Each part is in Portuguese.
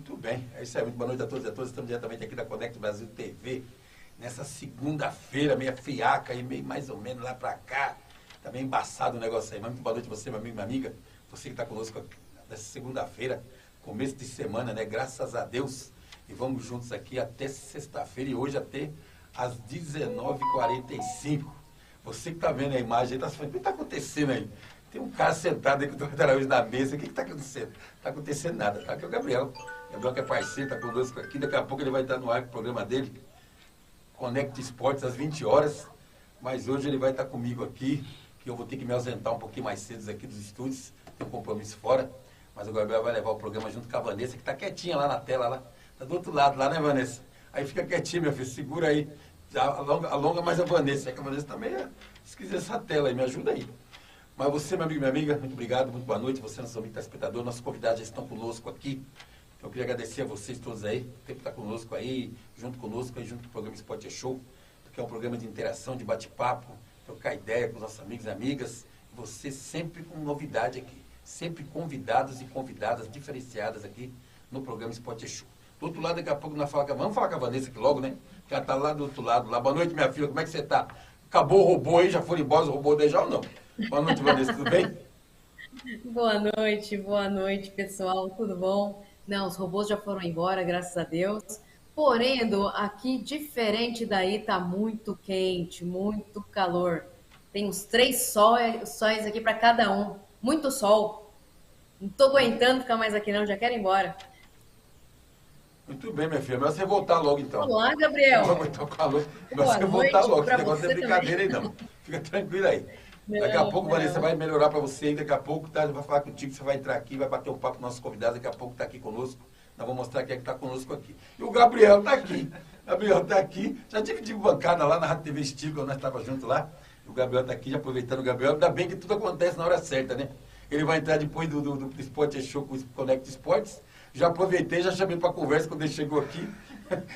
Muito bem, é isso aí. Muito boa noite a todos e a todas. Estamos diretamente aqui da Conect Brasil TV, nessa segunda-feira, meia friaca aí, meio mais ou menos lá pra cá. Tá meio embaçado o negócio aí. Mas muito boa noite a você, meu amigo e minha amiga. Você que está conosco nessa segunda-feira, começo de semana, né? Graças a Deus. E vamos juntos aqui até sexta-feira e hoje até às 19h45. Você que está vendo a imagem aí, está falando, o que está acontecendo aí? Tem um cara sentado aí com o Dr. Araújo na mesa, o que está acontecendo? Não está acontecendo nada. Tá aqui é o Gabriel. Gabriel que é parceiro, está conosco aqui. Daqui a pouco ele vai estar no ar com o programa dele, Conect Esportes, às 20 horas. Mas hoje ele vai estar comigo aqui, que eu vou ter que me ausentar um pouquinho mais cedo aqui dos estúdios. Tem um compromisso fora. Mas o Gabriel vai levar o programa junto com a Vanessa, que está quietinha lá na tela, lá. Está do outro lado, lá, né, Vanessa? Aí fica quietinho, meu filho, segura aí. Alonga mais a Vanessa, que a Vanessa também esquisita essa tela aí, me ajuda aí. Mas você, meu amigo e minha amiga, muito obrigado, muito boa noite. Você, nosso amigo telespectador, nossos convidados já estão conosco aqui. Eu queria agradecer a vocês todos aí, por ter que estar conosco aí, junto conosco, aí, junto com o programa Esporte Show, que é um programa de interação, de bate-papo, trocar ideia com os nossos amigos e amigas. Você sempre com novidade aqui, sempre convidados e convidadas diferenciadas aqui no programa Esporte Show. Do outro lado, daqui a pouco, vamos falar com a Vanessa aqui logo, né? Que ela está lá do outro lado, lá. Boa noite, minha filha, como é que você está? Acabou o robô aí, já foram embora os robôs daí já ou não? Boa noite, Vanessa, tudo bem? Boa noite, pessoal, tudo bom? Não, os robôs já foram embora, graças a Deus. Porém, Edu, aqui, diferente daí, tá muito quente, muito calor. Tem uns sóis aqui para cada um. Muito sol. Não tô aguentando ficar mais aqui não, já quero ir embora. Muito bem, minha filha, mas você voltar logo então. Olá, Não Gabriel. vou aguentar o calor, mas Boa você voltar noite logo, esse para negócio não é você também. brincadeira aí não. Fica tranquilo aí. Daqui a Não, pouco, Vanessa, não. vai melhorar para você aí, daqui a pouco, tá? Vai falar contigo, você vai entrar aqui, vai bater um papo com nossos convidados, daqui a pouco tá aqui conosco. Nós vamos mostrar quem é que tá conosco aqui. E o Gabriel tá aqui. Gabriel tá aqui. Já dividimos bancada lá na Rádio TV Estilo, quando nós estávamos juntos lá. O Gabriel tá aqui, já aproveitando o Gabriel. Ainda bem que tudo acontece na hora certa, né? Ele vai entrar depois do Esporte Show com o Conect Esportes. Já aproveitei, já chamei para conversa quando ele chegou aqui.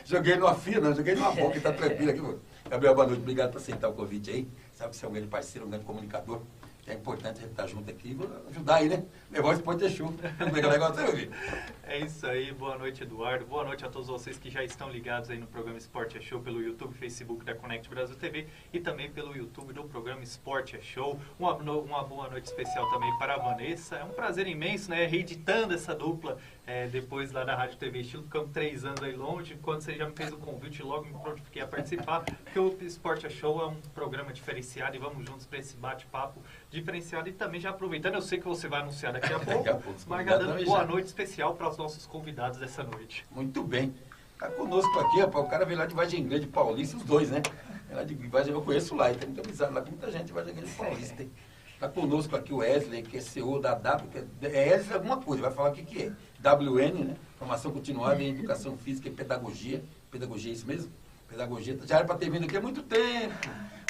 Joguei numa fila, não, joguei numa boca, ele tá tranquilo aqui. Mano. Gabriel, boa noite, obrigado por aceitar o convite aí. Sabe que você é um grande parceiro, um grande comunicador. É importante a gente estar junto aqui e ajudar aí, né? Levar o Esporte Show. Como é que é o negócio aí, Vitor? É isso aí, boa noite, Eduardo. Boa noite a todos vocês que já estão ligados aí no programa Esporte é Show pelo YouTube, Facebook da Conect Brasil TV e também pelo YouTube do programa Esporte é Show. Uma boa noite especial também para a Vanessa. É um prazer imenso, né? Reeditando essa dupla depois lá da Rádio TV Estilo. Ficamos 3 anos aí longe. Quando você já me fez o convite, logo me prontifiquei a participar, porque o Esporte é Show é um programa diferenciado e vamos juntos para esse bate-papo diferenciado. E também já aproveitando, eu sei que você vai anunciar daqui a pouco, mas já dando boa noite especial para os nossos convidados dessa noite. Muito bem. Tá conosco aqui, rapaz. O cara veio lá de Vargem Grande, Paulista, os dois, né? Lá de Vargem, eu conheço lá, tem muita amizade lá com muita gente de Vargem Grande, Paulista. Tá conosco aqui o Wesley, que é CEO da W, que é Wesley alguma coisa, vai falar o que é. WN, né? Formação Continuada em Educação Física e Pedagogia. Pedagogia, é isso mesmo? Pedagogia. Já era para ter vindo aqui há muito tempo.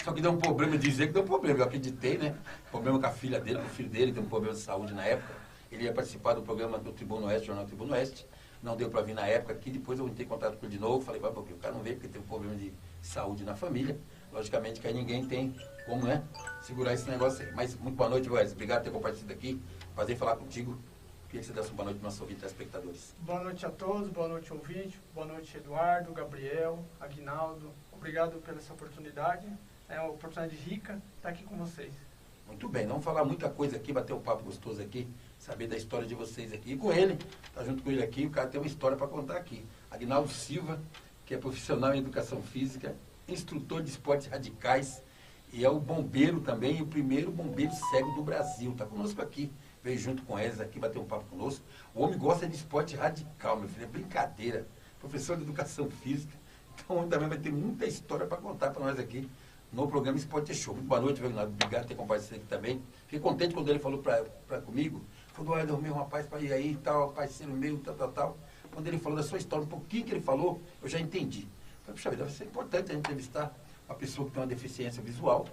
Só que deu um problema, dizer que deu um problema. Eu acreditei, né? Problema com a filha dele, com o filho dele, deu um problema de saúde na época. Ele ia participar do programa do Tribuna Oeste, Jornal Tribuna Oeste. Não deu para vir na época aqui. Depois eu entrei em contato com ele de novo. Falei, vai, porque o cara não veio porque tem um problema de saúde na família. Logicamente que aí ninguém tem como, né? Segurar esse negócio aí. Mas muito boa noite, Wesley. Obrigado por ter compartilhado aqui. Prazer em falar contigo. Queria que você desse uma boa noite para os nossos ouvintes telespectadores. Boa noite a todos, boa noite ouvinte, boa noite Eduardo, Gabriel, Aguinaldo. Obrigado pela essa oportunidade. É uma oportunidade rica estar aqui com vocês. Muito bem, vamos falar muita coisa aqui, bater um papo gostoso aqui, saber da história de vocês aqui. E com ele, tá junto com ele aqui, o cara tem uma história para contar aqui. Aguinaldo Silva, que é profissional em educação física, instrutor de esportes radicais e é o bombeiro também, o primeiro bombeiro cego do Brasil. Tá conosco aqui, veio junto com eles aqui, bater um papo conosco. O homem gosta de esporte radical, meu filho, é brincadeira. Professor de educação física. Então, o homem também vai ter muita história para contar para nós aqui no programa Esporte Show. Muito boa noite, Aguinaldo. Obrigado por ter compartilhado aqui também. Fiquei contente quando ele falou comigo. Falou, olha, meu rapaz, para ir aí e tal, parceiro meu, tal. Quando ele falou da sua história, um pouquinho que ele falou, eu já entendi. Falei, puxa vida, vai ser importante a gente entrevistar uma pessoa que tem uma deficiência visual,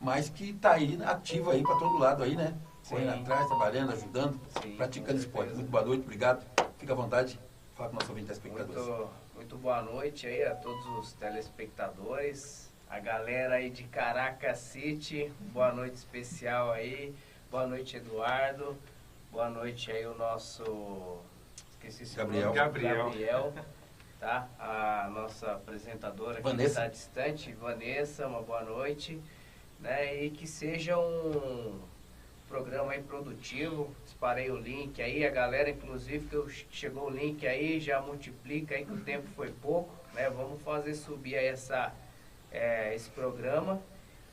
mas que está aí, ativa aí para todo lado aí, né? Correndo atrás, trabalhando, ajudando, praticando esporte. Muito boa noite, obrigado. Fica à vontade, fala com o nosso ouvinte telespectadores. Muito boa noite aí a todos os telespectadores, a galera aí de Caracas City, boa noite especial aí, boa noite Eduardo, boa noite aí o nosso esqueci seu Gabriel. nome. Gabriel. Gabriel, tá? A nossa apresentadora que Vanessa. está distante, Vanessa, uma boa noite, né? E que seja um programa aí produtivo. Disparei o link aí, a galera, inclusive, chegou o link aí, já multiplica aí que o tempo foi pouco, né? Vamos fazer subir aí esse programa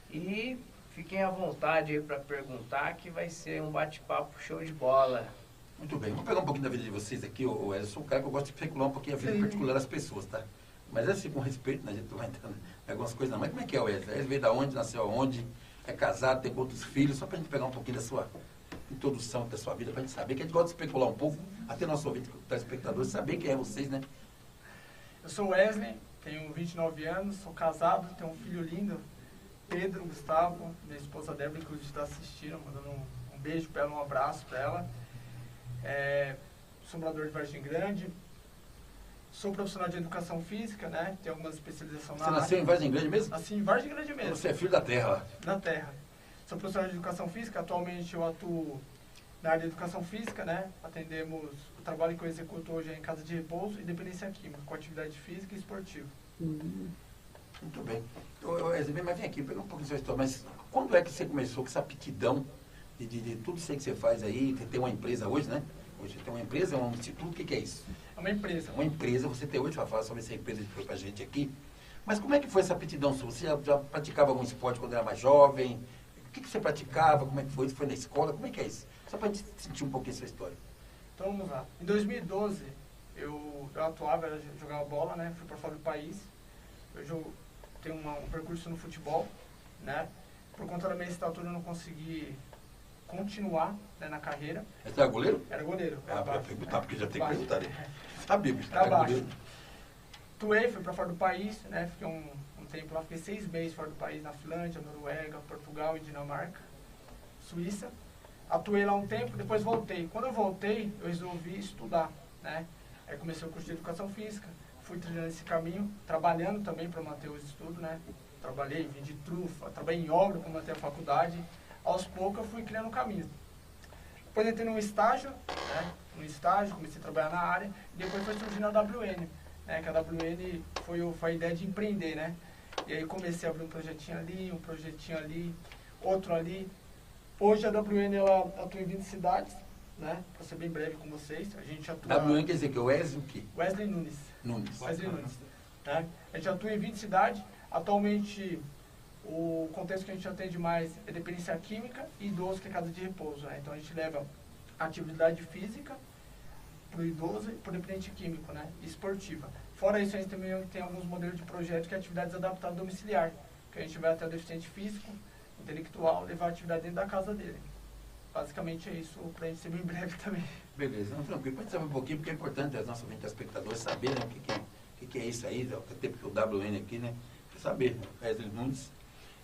e fiquem à vontade aí para perguntar, que vai ser um bate-papo show de bola. Muito bem, vamos pegar um pouquinho da vida de vocês aqui. Eu sou um cara que eu gosto de especular um pouquinho a vida particular das pessoas, tá? Mas assim, com respeito, né? A gente não vai entrando em algumas coisas não. Mas como é que é o Wesley? Wesley veio da onde, nasceu aonde, é casado, tem quantos filhos? Só pra gente pegar um pouquinho da sua introdução, da sua vida, pra gente saber, que a gente gosta de especular um pouco, até nosso ouvinte, telespectador, saber quem é vocês, né? Eu sou Wesley, tenho 29 anos, sou casado, tenho um filho lindo, Pedro, Gustavo, minha esposa Débora, inclusive está assistindo, mandando um beijo para ela, um abraço para ela. Sou morador de Vargem Grande, sou profissional de educação física, né? Tenho algumas especializações na Você nasceu em Vargem Grande mesmo? Nasci em Vargem Grande mesmo. Você é filho da terra lá. Da terra. Sou profissional de educação física, atualmente eu atuo na área de educação física, né? O trabalho que eu executo hoje é em casa de repouso e dependência química, com atividade física e esportiva. Muito bem. Wesley, mas vem aqui, pega um pouquinho da sua história. Mas quando é que você começou com essa aptidão de tudo isso aí que você faz aí? Você tem uma empresa hoje, né? Hoje você tem uma empresa, um instituto, o que é isso? É uma empresa. Uma empresa, você tem hoje, vai falar sobre essa empresa que foi pra gente aqui. Mas como é que foi essa aptidão sua? Você já praticava algum esporte quando era mais jovem? O que você praticava? Como é que foi? Você foi na escola? Como é que é isso? Só pra gente sentir um pouquinho essa história. Então vamos lá. Em 2012, eu atuava, jogava bola, né? Fui para fora do país. Eu tenho um percurso no futebol, né? Por conta da minha estatura, eu não consegui continuar, né, na carreira. Você era goleiro? Era goleiro. Ah, para perguntar, porque já tem que Baixo. perguntar, né? Sabia, bicho. Pra Era baixo. goleiro. Atuei, fui para fora do país, né? Fiquei um tempo lá, fiquei 6 meses fora do país, na Finlândia, Noruega, Portugal e Dinamarca, Suíça. Atuei lá um tempo, depois voltei. Quando eu voltei, eu resolvi estudar, né? Aí comecei o curso de educação física, fui trilhando esse caminho, trabalhando também para manter os estudos, né? Trabalhei, vendi trufa, trabalhei em obra para manter a faculdade. Aos poucos eu fui criando o caminho. Depois entrei num estágio, né? Comecei a trabalhar na área, e depois foi surgindo a WN, né? Que a WN foi a ideia de empreender, né? E aí comecei a abrir um projetinho ali, outro ali. Hoje a WN ela atua em 20 cidades, né? Para ser bem breve com vocês, a gente atua... WN quer dizer que é o Wesley o quê? Wesley Nunes. Nunes. Wesley Nunes, né? A gente atua em 20 cidades. Atualmente, o contexto que a gente atende mais é dependência química e idoso, que é casa de repouso, né? Então a gente leva atividade física para o idoso e para o dependente químico, né? E esportiva. Fora isso, a gente também tem alguns modelos de projeto que é atividades adaptadas domiciliar, que a gente vai até o deficiente físico, intelectual, levar a atividade dentro da casa dele. Basicamente é isso, para a gente ser bem breve também. Beleza, não, tranquilo. Pode saber um pouquinho, porque é importante os nossos telespectadores saberem, né, o que é isso aí, o tempo que o WN aqui, né? Quer saber, Wesley Nunes.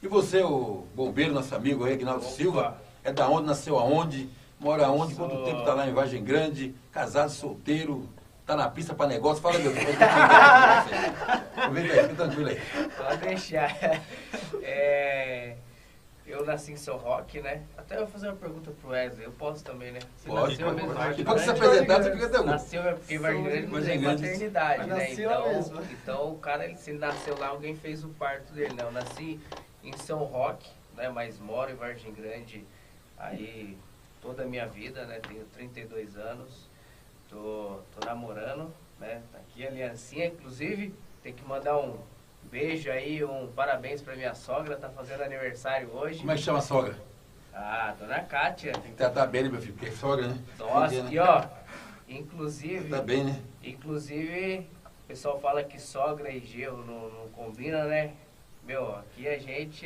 E você, o bombeiro, nosso amigo aí, Aguinaldo Silva, é da onde, nasceu aonde, mora aonde, quanto tempo está lá em Vargem Grande, casado, solteiro, tá na pista para negócio, fala meu filho. Aproveita aí, fica tranquilo aí. Pode deixar. Eu nasci em São Roque, né? Até eu vou fazer uma pergunta pro Wesley, eu posso também, né? Você Pode, nasceu mesmo em pode. Vargem Depois que se Grande? apresentar, você fica tranquilo. Nasceu porque em Vargem Grande não tem Grande. maternidade, Mas né? nasceu lá mesmo. Então o cara, se ele nasceu lá, alguém fez o parto dele, né? Eu nasci em São Roque, né? Mas moro em Vargem Grande aí toda a minha vida, né? Tenho 32 anos, tô namorando, né? Tá aqui a aliancinha, inclusive, tem que mandar um beijo aí, um parabéns pra minha sogra, tá fazendo aniversário hoje. Como é que chama a sogra? Ah, dona Kátia. Tem que tratar bem, né, meu filho, porque é sogra, né? Nossa, Entendeu, né? e ó, inclusive, Tá bem, né? inclusive, o pessoal fala que sogra e genro não combina, né? Meu, aqui a gente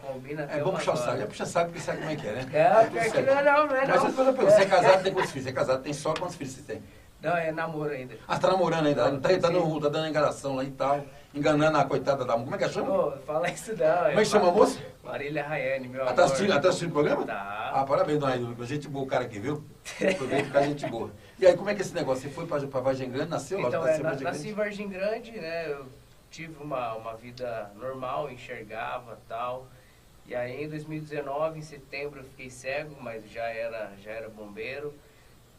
combina até É bom uma puxar o hora. saco, já puxa saco porque sabe como é que é, né? É, Tudo aqui certo. não é não, não é Mas não. você é casado, tem quantos filhos? Você é casado, tem só quantos filhos você tem? Não, é namoro ainda. Ah, você tá namorando ainda, tá dando enganação lá e tal, enganando a coitada da moça. Como é que ela chama? Ô, fala isso não. Como é que chama a moça? Marília Rayane, meu Ela amor. tá assistindo o programa? Tá. Ah, parabéns, dona Aida. Gente boa o cara aqui, viu? Aproveita que a gente boa. E aí, como é que é esse negócio? Você foi pra Vargem Grande, nasceu lá? Então, Nasceu em nasci Vargem em Vargem Grande, né? Eu tive uma vida normal, enxergava e tal. E aí, em 2019, em setembro, eu fiquei cego, mas já era bombeiro.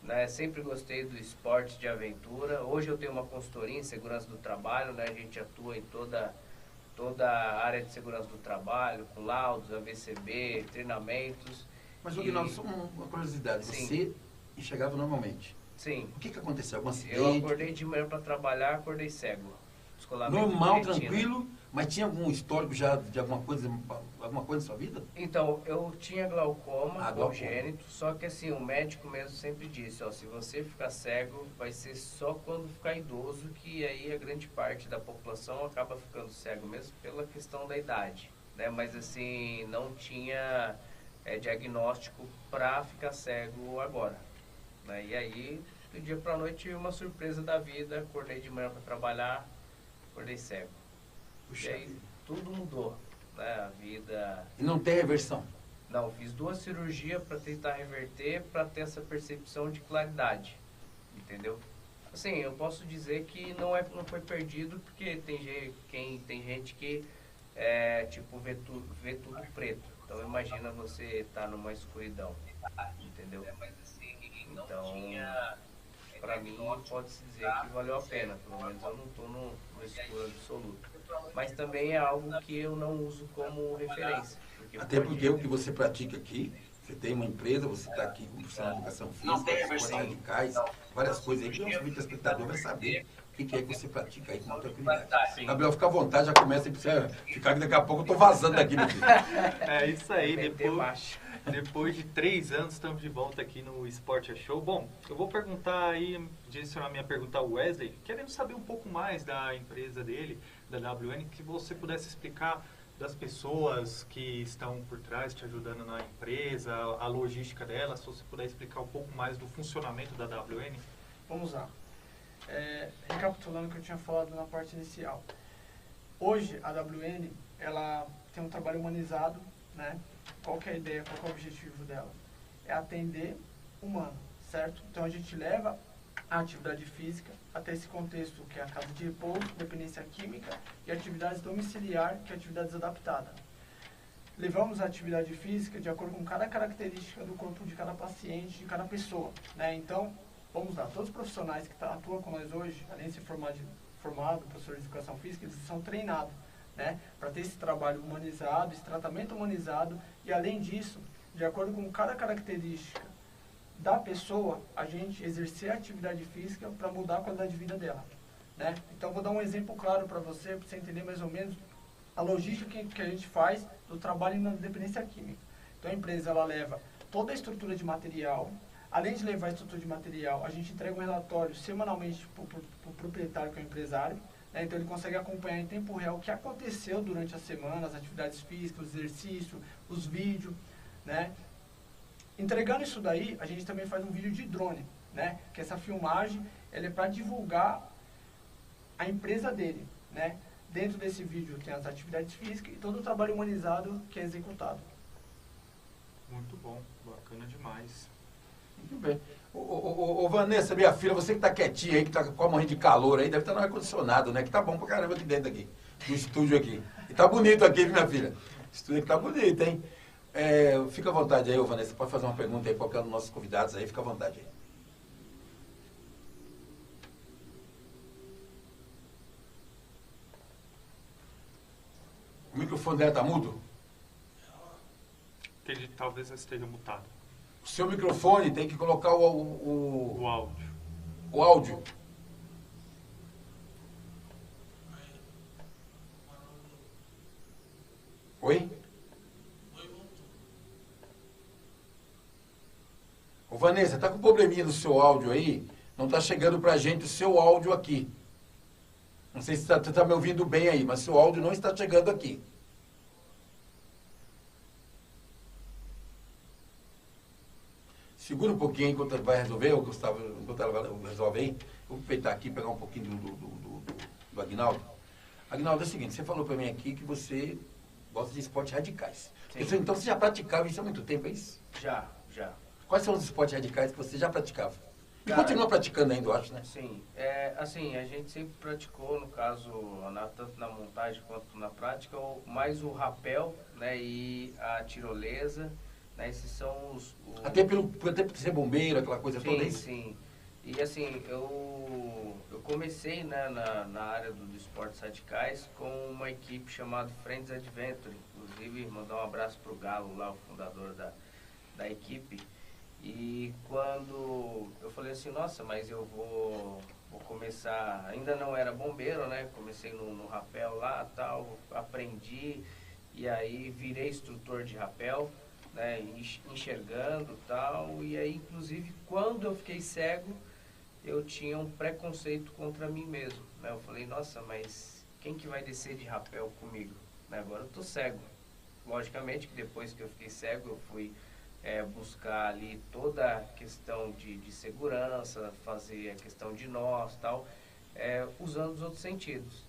né? Sempre gostei do esporte de aventura. Hoje eu tenho uma consultoria em segurança do trabalho, né? A gente atua em toda a área de segurança do trabalho, com laudos, AVCB, treinamentos. Mas, Aguinaldo, só uma curiosidade. Sim. Você enxergava normalmente. Sim. O que aconteceu? Algum acidente? Eu acordei de manhã para trabalhar, acordei cego. Descolamento Normal, de retina. tranquilo, mas tinha algum histórico já de alguma coisa na sua vida? Então, eu tinha glaucoma glaucoma. congênito, só que assim, o médico mesmo sempre disse, ó, se você ficar cego, vai ser só quando ficar idoso, que aí a grande parte da população acaba ficando cego mesmo pela questão da idade, né? Mas assim, não tinha diagnóstico para ficar cego agora, né? E aí, do dia para noite, uma surpresa da vida, acordei de manhã para trabalhar, acordei cego. Puxa E aí, tudo mudou, né? A vida... E não tem reversão? Não, fiz 2 cirurgias para tentar reverter, para ter essa percepção de claridade, entendeu? Assim, eu posso dizer que não foi perdido, porque tem gente que tipo, vê tudo preto. Então imagina você estar numa escuridão, entendeu? Então, para mim, pode-se dizer que valeu a pena, pelo menos eu não estou no escuro absoluto. Mas também é algo que eu não uso como referência. Até porque o que você pratica aqui, você tem uma empresa, você está aqui com profissional de educação física, esportes radicais, várias coisas aí, que o nosso telespectador vai saber o que é que você pratica aí com uma tranquilidade. Gabriel, fica à vontade, já começa a ficar que daqui a pouco eu estou vazando daqui, meu filho. É isso aí, depois de 3 anos estamos de volta aqui no Esporte é Show. Bom, eu vou perguntar aí, direcionar minha pergunta ao Wesley, querendo saber um pouco mais da empresa dele, da WN, que você pudesse explicar das pessoas que estão por trás te ajudando na empresa, a logística dela, se você puder explicar um pouco mais do funcionamento da WN. Vamos lá. Recapitulando o que eu tinha falado na parte inicial. Hoje, a WN, ela tem um trabalho humanizado, né? Qual que é a ideia, qual que é o objetivo dela? É atender humano, certo? Então, a gente leva a atividade física até esse contexto, que é a casa de repouso, dependência química, e atividades domiciliar, que é atividades adaptadas. Levamos a atividade física de acordo com cada característica do corpo de cada paciente, de cada pessoa, né? Então, vamos lá, todos os profissionais que atuam com nós hoje, além de ser formado, professor de educação física, eles são treinados, né? Para ter esse trabalho humanizado, esse tratamento humanizado, e além disso, de acordo com cada característica da pessoa, a gente exercer a atividade física para mudar a qualidade de vida dela, né? Então, vou dar um exemplo claro para você entender mais ou menos a logística que a gente faz do trabalho na dependência química. Então, a empresa, ela leva toda a estrutura de material. Além de levar a estrutura de material, a gente entrega um relatório semanalmente para o proprietário, que é o empresário, né? Então, ele consegue acompanhar em tempo real o que aconteceu durante a semana, as atividades físicas, os exercícios, os vídeos, né? Entregando isso daí, a gente também faz um vídeo de drone, né? Que essa filmagem, ela é para divulgar a empresa dele, né? Dentro desse vídeo tem as atividades físicas e todo o trabalho humanizado que é executado. Muito bom, bacana demais. Muito bem. Ô, Vanessa, minha filha, você que tá quietinha aí, que tá com a morrendo de calor aí, deve estar no ar-condicionado, né? Que tá bom pra caramba aqui dentro aqui, no estúdio aqui. E tá bonito aqui, viu, minha filha? O estúdio aqui tá bonito, hein? Fica à vontade aí, ô Vanessa, pode fazer uma pergunta aí, qualquer um dos nossos convidados aí, fica à vontade aí. O microfone dela tá mudo? Ele talvez esteja mutado. O seu microfone tem que colocar O áudio. o áudio. Oi? Ô Vanessa, tá com probleminha no seu áudio aí? Não tá chegando pra gente o seu áudio aqui. Não sei se você tá me ouvindo bem aí, mas seu áudio não está chegando aqui. Segura um pouquinho enquanto ela vai resolver, ou Gustavo, enquanto ela resolve aí. Vou aproveitar aqui e pegar um pouquinho do Aguinaldo. Aguinaldo, é o seguinte, você falou pra mim aqui que você gosta de esportes radicais. Então você já praticava isso há muito tempo, é isso? Já. Quais são os esportes radicais que você já praticava? E Cara, continua praticando ainda, eu acho, né? Sim, assim, a gente sempre praticou, no caso, tanto na montagem quanto na prática, mais o rapel, né, e a tirolesa Né? Esses são Até por ser bombeiro, aquela coisa toda, é isso? Sim. E assim, eu comecei, né, na área dos esportes radicais com uma equipe chamada Friends Adventure. Inclusive, mandar um abraço pro Galo lá, o fundador da equipe. E quando eu falei assim, nossa, mas eu vou começar, ainda não era bombeiro, né? Comecei no rapel lá, tal, aprendi e aí virei instrutor de rapel, né? Enxergando, tal. E aí, inclusive, quando eu fiquei cego, eu tinha um preconceito contra mim mesmo, né? Eu falei, nossa, mas quem que vai descer de rapel comigo? Né? Agora eu tô cego. Logicamente que depois que eu fiquei cego, eu fui buscar ali toda a questão de segurança, fazer a questão de nós, tal, usando os outros sentidos.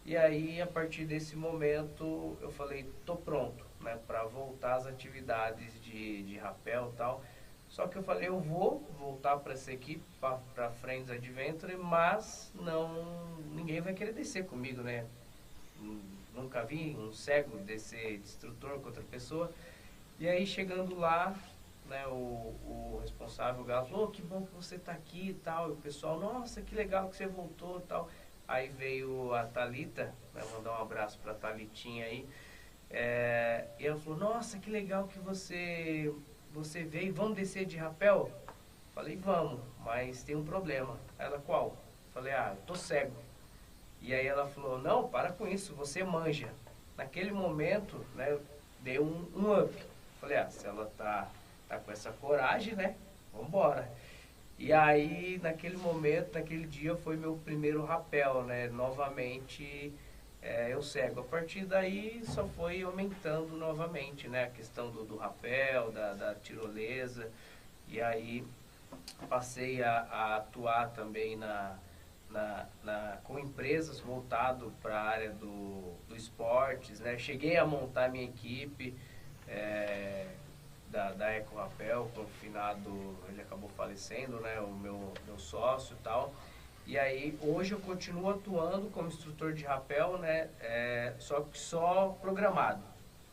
E aí, a partir desse momento, eu falei, tô pronto, né, para voltar às atividades de rapel e tal. Só que eu falei, eu vou voltar para essa equipe, para Friends Adventure, mas ninguém vai querer descer comigo, né? Nunca vi um cego descer de instrutor com outra pessoa. E aí, chegando lá, né, o responsável, o Galo, falou, que bom que você está aqui e tal. E o pessoal, nossa, que legal que você voltou e tal. Aí veio a Thalita, né, mandar um abraço para a Thalitinha aí. E ela falou, nossa, que legal que você veio, vamos descer de rapel? Falei, vamos, mas tem um problema. Ela, qual? Falei, eu tô cego. E aí ela falou, não, para com isso, você manja. Naquele momento, né, eu dei um up. Falei, se ela tá com essa coragem, né, vambora. E aí, naquele momento, naquele dia, foi meu primeiro rapel, né, novamente eu cego. A partir daí, só foi aumentando novamente, né, a questão do rapel, da tirolesa. E aí, passei a atuar também com empresas voltado para a área do esportes, né? Cheguei a montar minha equipe da Eco Rapel, com o finado, ele acabou falecendo, né? O meu sócio e tal. E aí, hoje eu continuo atuando como instrutor de rapel, né? Só programado.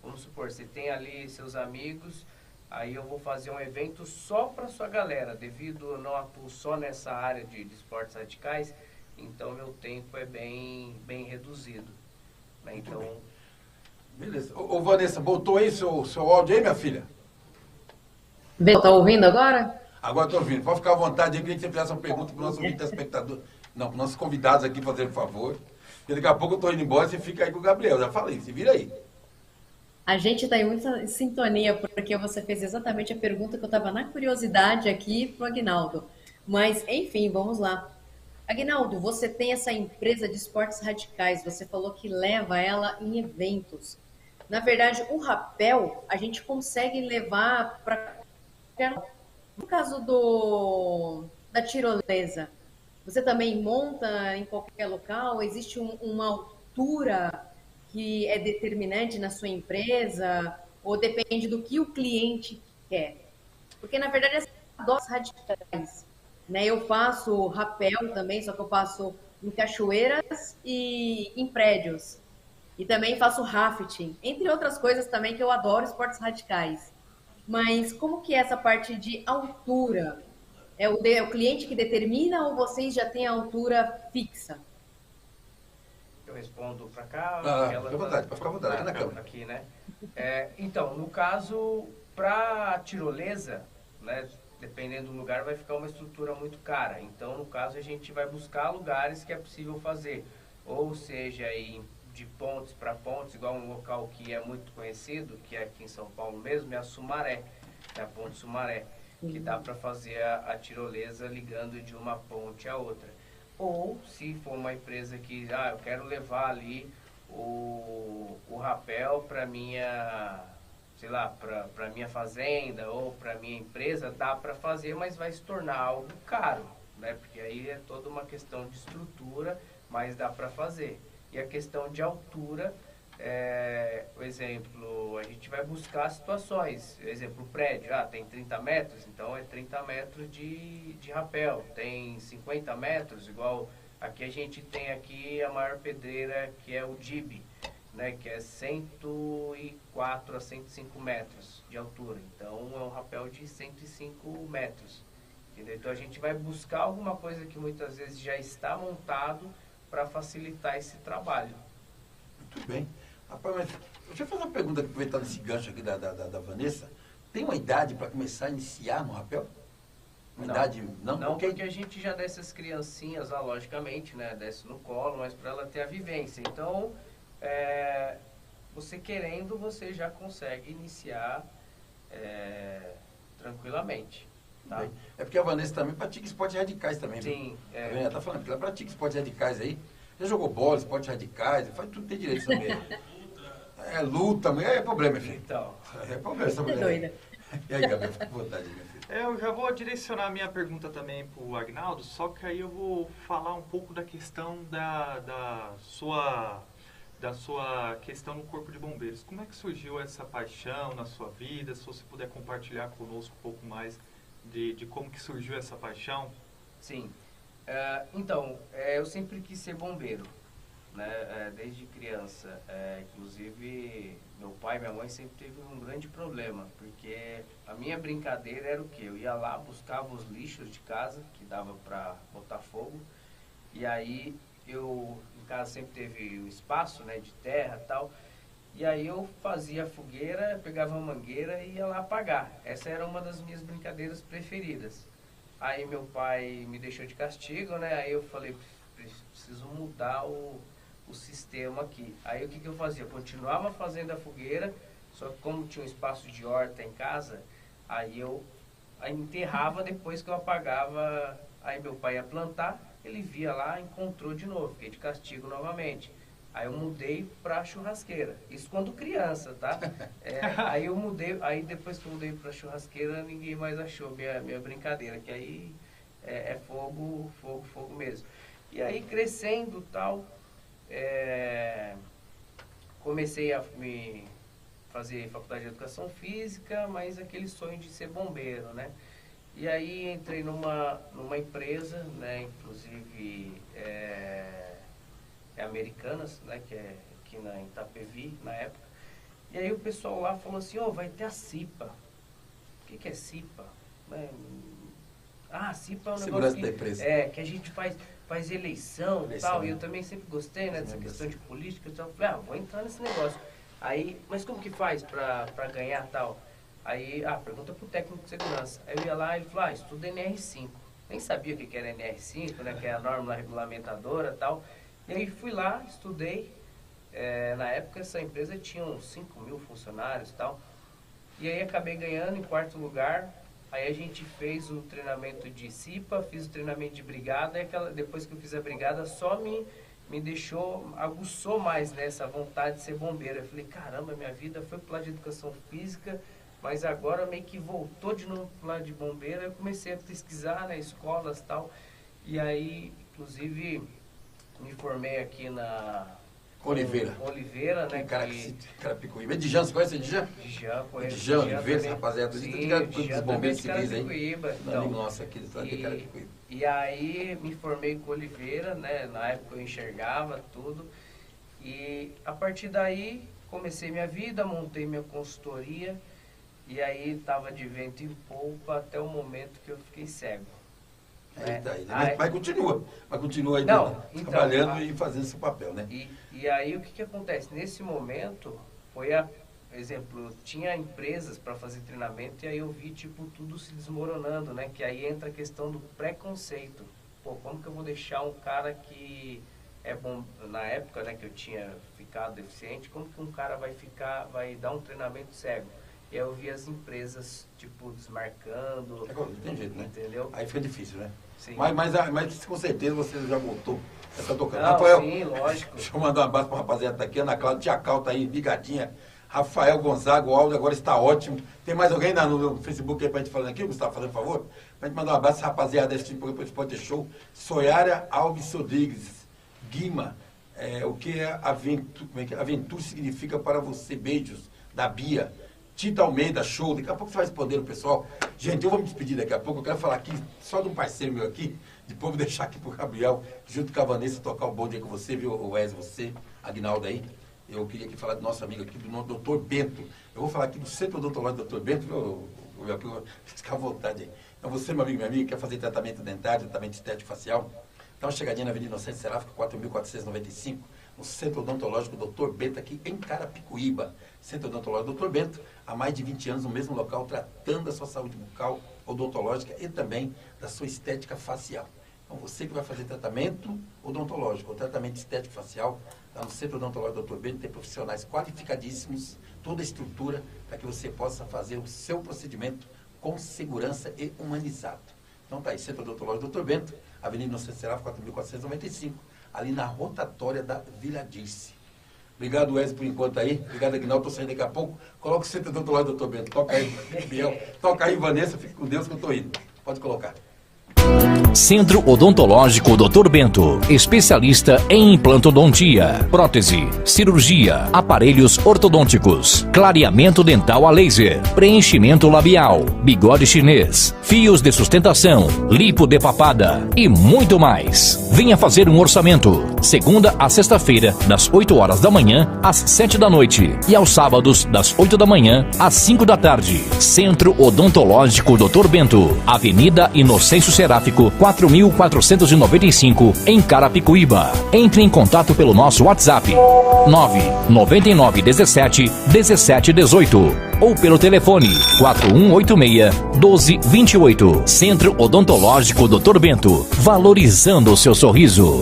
Vamos supor, você tem ali seus amigos, aí eu vou fazer um evento só para sua galera, devido eu não atuo só nessa área de esportes radicais, então meu tempo é bem reduzido. Né? Então... Beleza. Ô, Vanessa, voltou aí seu áudio aí, minha filha? Tá ouvindo agora? Agora estou ouvindo. Pode ficar à vontade. Eu queria que você fizesse uma pergunta para o nosso telespectador. Não, para os nossos convidados aqui, fazer um favor. Porque daqui a pouco eu estou indo embora e você fica aí com o Gabriel. Já falei, se vira aí. A gente está em muita sintonia, porque você fez exatamente a pergunta que eu estava na curiosidade aqui para o Aguinaldo. Mas, enfim, vamos lá. Aguinaldo, você tem essa empresa de esportes radicais, você falou que leva ela em eventos. Na verdade, o rapel, a gente consegue levar para... No caso da tirolesa, você também monta em qualquer local? Existe uma altura que é determinante na sua empresa? Ou depende do que o cliente quer? Porque, na verdade, as doses radicais, né? Eu faço rapel também, só que eu faço em cachoeiras e em prédios. E também faço rafting, entre outras coisas também que eu adoro esportes radicais. Mas como que é essa parte de altura? É o cliente que determina ou vocês já têm a altura fixa? Eu respondo para cá. Fica à vontade, pode ficar à vontade, aqui na câmera. Aqui, né? Então, no caso, para tirolesa, né, dependendo do lugar, vai ficar uma estrutura muito cara. Então, no caso, a gente vai buscar lugares que é possível fazer. Ou seja, de pontes para pontes, igual um local que é muito conhecido, que é aqui em São Paulo mesmo, é a Sumaré, a Ponte Sumaré, que dá para fazer a tirolesa ligando de uma ponte a outra. Ou, se for uma empresa que, eu quero levar ali o rapel para minha, sei lá, para minha fazenda ou para minha empresa, dá para fazer, mas vai se tornar algo caro, né? Porque aí é toda uma questão de estrutura, mas dá para fazer. E a questão de altura, por exemplo, a gente vai buscar situações. Por exemplo, o prédio, tem 30 metros, então é 30 metros de rapel. Tem 50 metros, igual aqui a gente tem aqui a maior pedreira, que é o Dibe. né, que é 104 a 105 metros de altura. Então, é um rapel de 105 metros. Entendeu? Então, a gente vai buscar alguma coisa que muitas vezes já está montado para facilitar esse trabalho. Muito bem. Rapaz, mas deixa eu fazer uma pergunta, aproveitando esse gancho aqui da Vanessa. Tem uma idade para começar a iniciar no rapel? Uma idade? Não, porque a gente já desce as criancinhas lá, logicamente, né? Desce no colo, mas para ela ter a vivência. Então, você querendo, você já consegue iniciar tranquilamente. Tá? É porque a Vanessa também pratica esportes radicais também, Sim. Né? Ela tá falando que ela pratica esportes radicais aí. Já jogou bola, esportes radicais, faz tudo, tem direito também. Luta, é problema, meu filho. Então. É problema essa mulher. Doida. E aí, Gabriel, fica com vontade, minha filha. Eu já vou direcionar a minha pergunta também para o Agnaldo, só que aí eu vou falar um pouco da questão da sua questão no Corpo de Bombeiros. Como é que surgiu essa paixão na sua vida? Se você puder compartilhar conosco um pouco mais de como que surgiu essa paixão. Sim. Então, eu sempre quis ser bombeiro, né? Desde criança. Inclusive, meu pai e minha mãe sempre teve um grande problema, porque a minha brincadeira era o quê? Eu ia lá, buscava os lixos de casa, que dava para botar fogo, e aí em casa sempre teve o espaço, né, de terra e tal, e aí eu fazia a fogueira, pegava uma mangueira e ia lá apagar. Essa era uma das minhas brincadeiras preferidas. Aí meu pai me deixou de castigo, né? Aí eu falei, preciso mudar o sistema aqui. Aí o que eu fazia? Eu continuava fazendo a fogueira, só que como tinha um espaço de horta em casa, aí eu enterrava depois que eu apagava. Aí meu pai ia plantar, ele via lá, encontrou de novo, fiquei de castigo novamente. Aí eu mudei pra churrasqueira. Isso quando criança, tá? Aí eu mudei, aí depois que eu mudei pra churrasqueira, ninguém mais achou minha brincadeira, que aí é fogo mesmo. E aí crescendo tal, comecei a me fazer faculdade de educação física, mas aquele sonho de ser bombeiro, né? E aí entrei numa empresa, né? Inclusive Americanas, né, que é aqui em Itapevi, na época. E aí o pessoal lá falou assim, vai ter a CIPA. O que é CIPA? CIPA é um Segurança negócio da empresa. que a gente faz eleição e tal, e eu também sempre gostei, né, dessa questão de política, então eu falei, vou entrar nesse negócio. Aí, mas como que faz pra ganhar tal? Aí, pergunta pro técnico de segurança. Aí eu ia lá e ele falou, estuda NR5. Nem sabia o que era NR5, né, que é a norma regulamentadora e tal. E aí fui lá, estudei, na época essa empresa tinha uns 5 mil funcionários e tal, e aí acabei ganhando em quarto lugar. Aí a gente fez o treinamento de CIPA, fiz o treinamento de brigada, e depois que eu fiz a brigada só me aguçou mais nessa vontade de ser bombeiro. Eu falei, caramba, minha vida foi pro lado de educação física, mas agora meio que voltou de novo pro lado de bombeiro. Eu comecei a pesquisar nas escolas e tal, e aí, inclusive, me formei aqui na Oliveira, né? Carapicuíba. Edjan, você conhece Edjan? Edjan, conheço. Edjan, Oliveira, esse rapaziada. Sim, dos bombeiros civis aí. Então, nossa, aqui Carapicuíba. E aí me formei com Oliveira, né? Na época eu enxergava tudo. E a partir daí comecei minha vida, montei minha consultoria. E aí estava de vento em polpa até o momento que eu fiquei cego. Mas continua aí trabalhando e fazendo seu papel, né? E aí o que acontece? Nesse momento, exemplo, tinha empresas para fazer treinamento e aí eu vi tudo se desmoronando, né? Que aí entra a questão do preconceito. Como que eu vou deixar um cara que é bom, na época, né, que eu tinha ficado deficiente, como que um cara vai dar um treinamento cego? E aí eu vi as empresas, desmarcando. Não tem jeito, né? Entendeu? Aí fica difícil, né? Sim. Mas com certeza você já voltou. Você tá tocando. Não, Rafael, sim, lógico. Deixa eu mandar um abraço pra rapaziada tá aqui. Ana Cláudia, Tia Cal tá aí, ligadinha. Rafael Gonzaga, o áudio agora está ótimo. Tem mais alguém no Facebook aí pra gente falando aqui, Gustavo, fazendo favor? Pra gente mandar um abraço, rapaziada, desse tipo de Sport Show. Soyara Alves Rodrigues, Guima, o que aventura significa para você? Beijos, da Bia. Tita Almeida, show. Daqui a pouco você vai responder o pessoal. Gente, eu vou me despedir daqui a pouco. Eu quero falar aqui só de um parceiro meu aqui. Depois vou deixar aqui pro Gabriel, junto com a Vanessa, tocar o bonde aí com você, viu, Wesley, você, Agnaldo aí. eu queria aqui falar do nosso amigo aqui, do Dr. Bento. Eu vou falar aqui do Centro Odontológico do Dr. Bento, fica à vontade aí. Então, você, meu amigo, minha amiga, quer fazer tratamento dentário, tratamento estético facial? Dá uma chegadinha na Avenida Inocente Seráfica, 4.495, no Centro Odontológico Dr. Bento, aqui em Carapicuíba. Centro Odontológico Dr. Bento, há mais de 20 anos no mesmo local, tratando da sua saúde bucal, odontológica e também da sua estética facial. Então, você que vai fazer tratamento odontológico ou tratamento estético facial, lá no Centro Odontológico Dr. Bento, tem profissionais qualificadíssimos, toda a estrutura para que você possa fazer o seu procedimento com segurança e humanizado. Então, tá aí, Centro Odontológico Dr. Bento, Avenida Inocente Seráfica, 4.495, ali na rotatória da Vila Dirce. Obrigado, Wesley, por enquanto aí. Obrigado, Aguinaldo. Estou saindo daqui a pouco. Coloca o Centro Odontológico Dr. Bento. Toca aí, Biel. Toca aí, Vanessa. Fique com Deus que eu estou indo. Pode colocar. Centro Odontológico Dr. Bento, especialista em implantodontia, prótese, cirurgia, aparelhos ortodônticos, clareamento dental a laser, preenchimento labial, bigode chinês, fios de sustentação, lipo de papada e muito mais. Venha fazer um orçamento, segunda a sexta-feira, das 8 horas da manhã às 7 da noite e aos sábados, das 8 da manhã às 5 da tarde. Centro Odontológico Dr. Bento, Avenida Inocêncio Seráfico, 4.495, em Carapicuíba. Entre em contato pelo nosso WhatsApp 99917-1718 ou pelo telefone 4186-1228. Centro Odontológico Dr. Bento, valorizando o seu sorriso.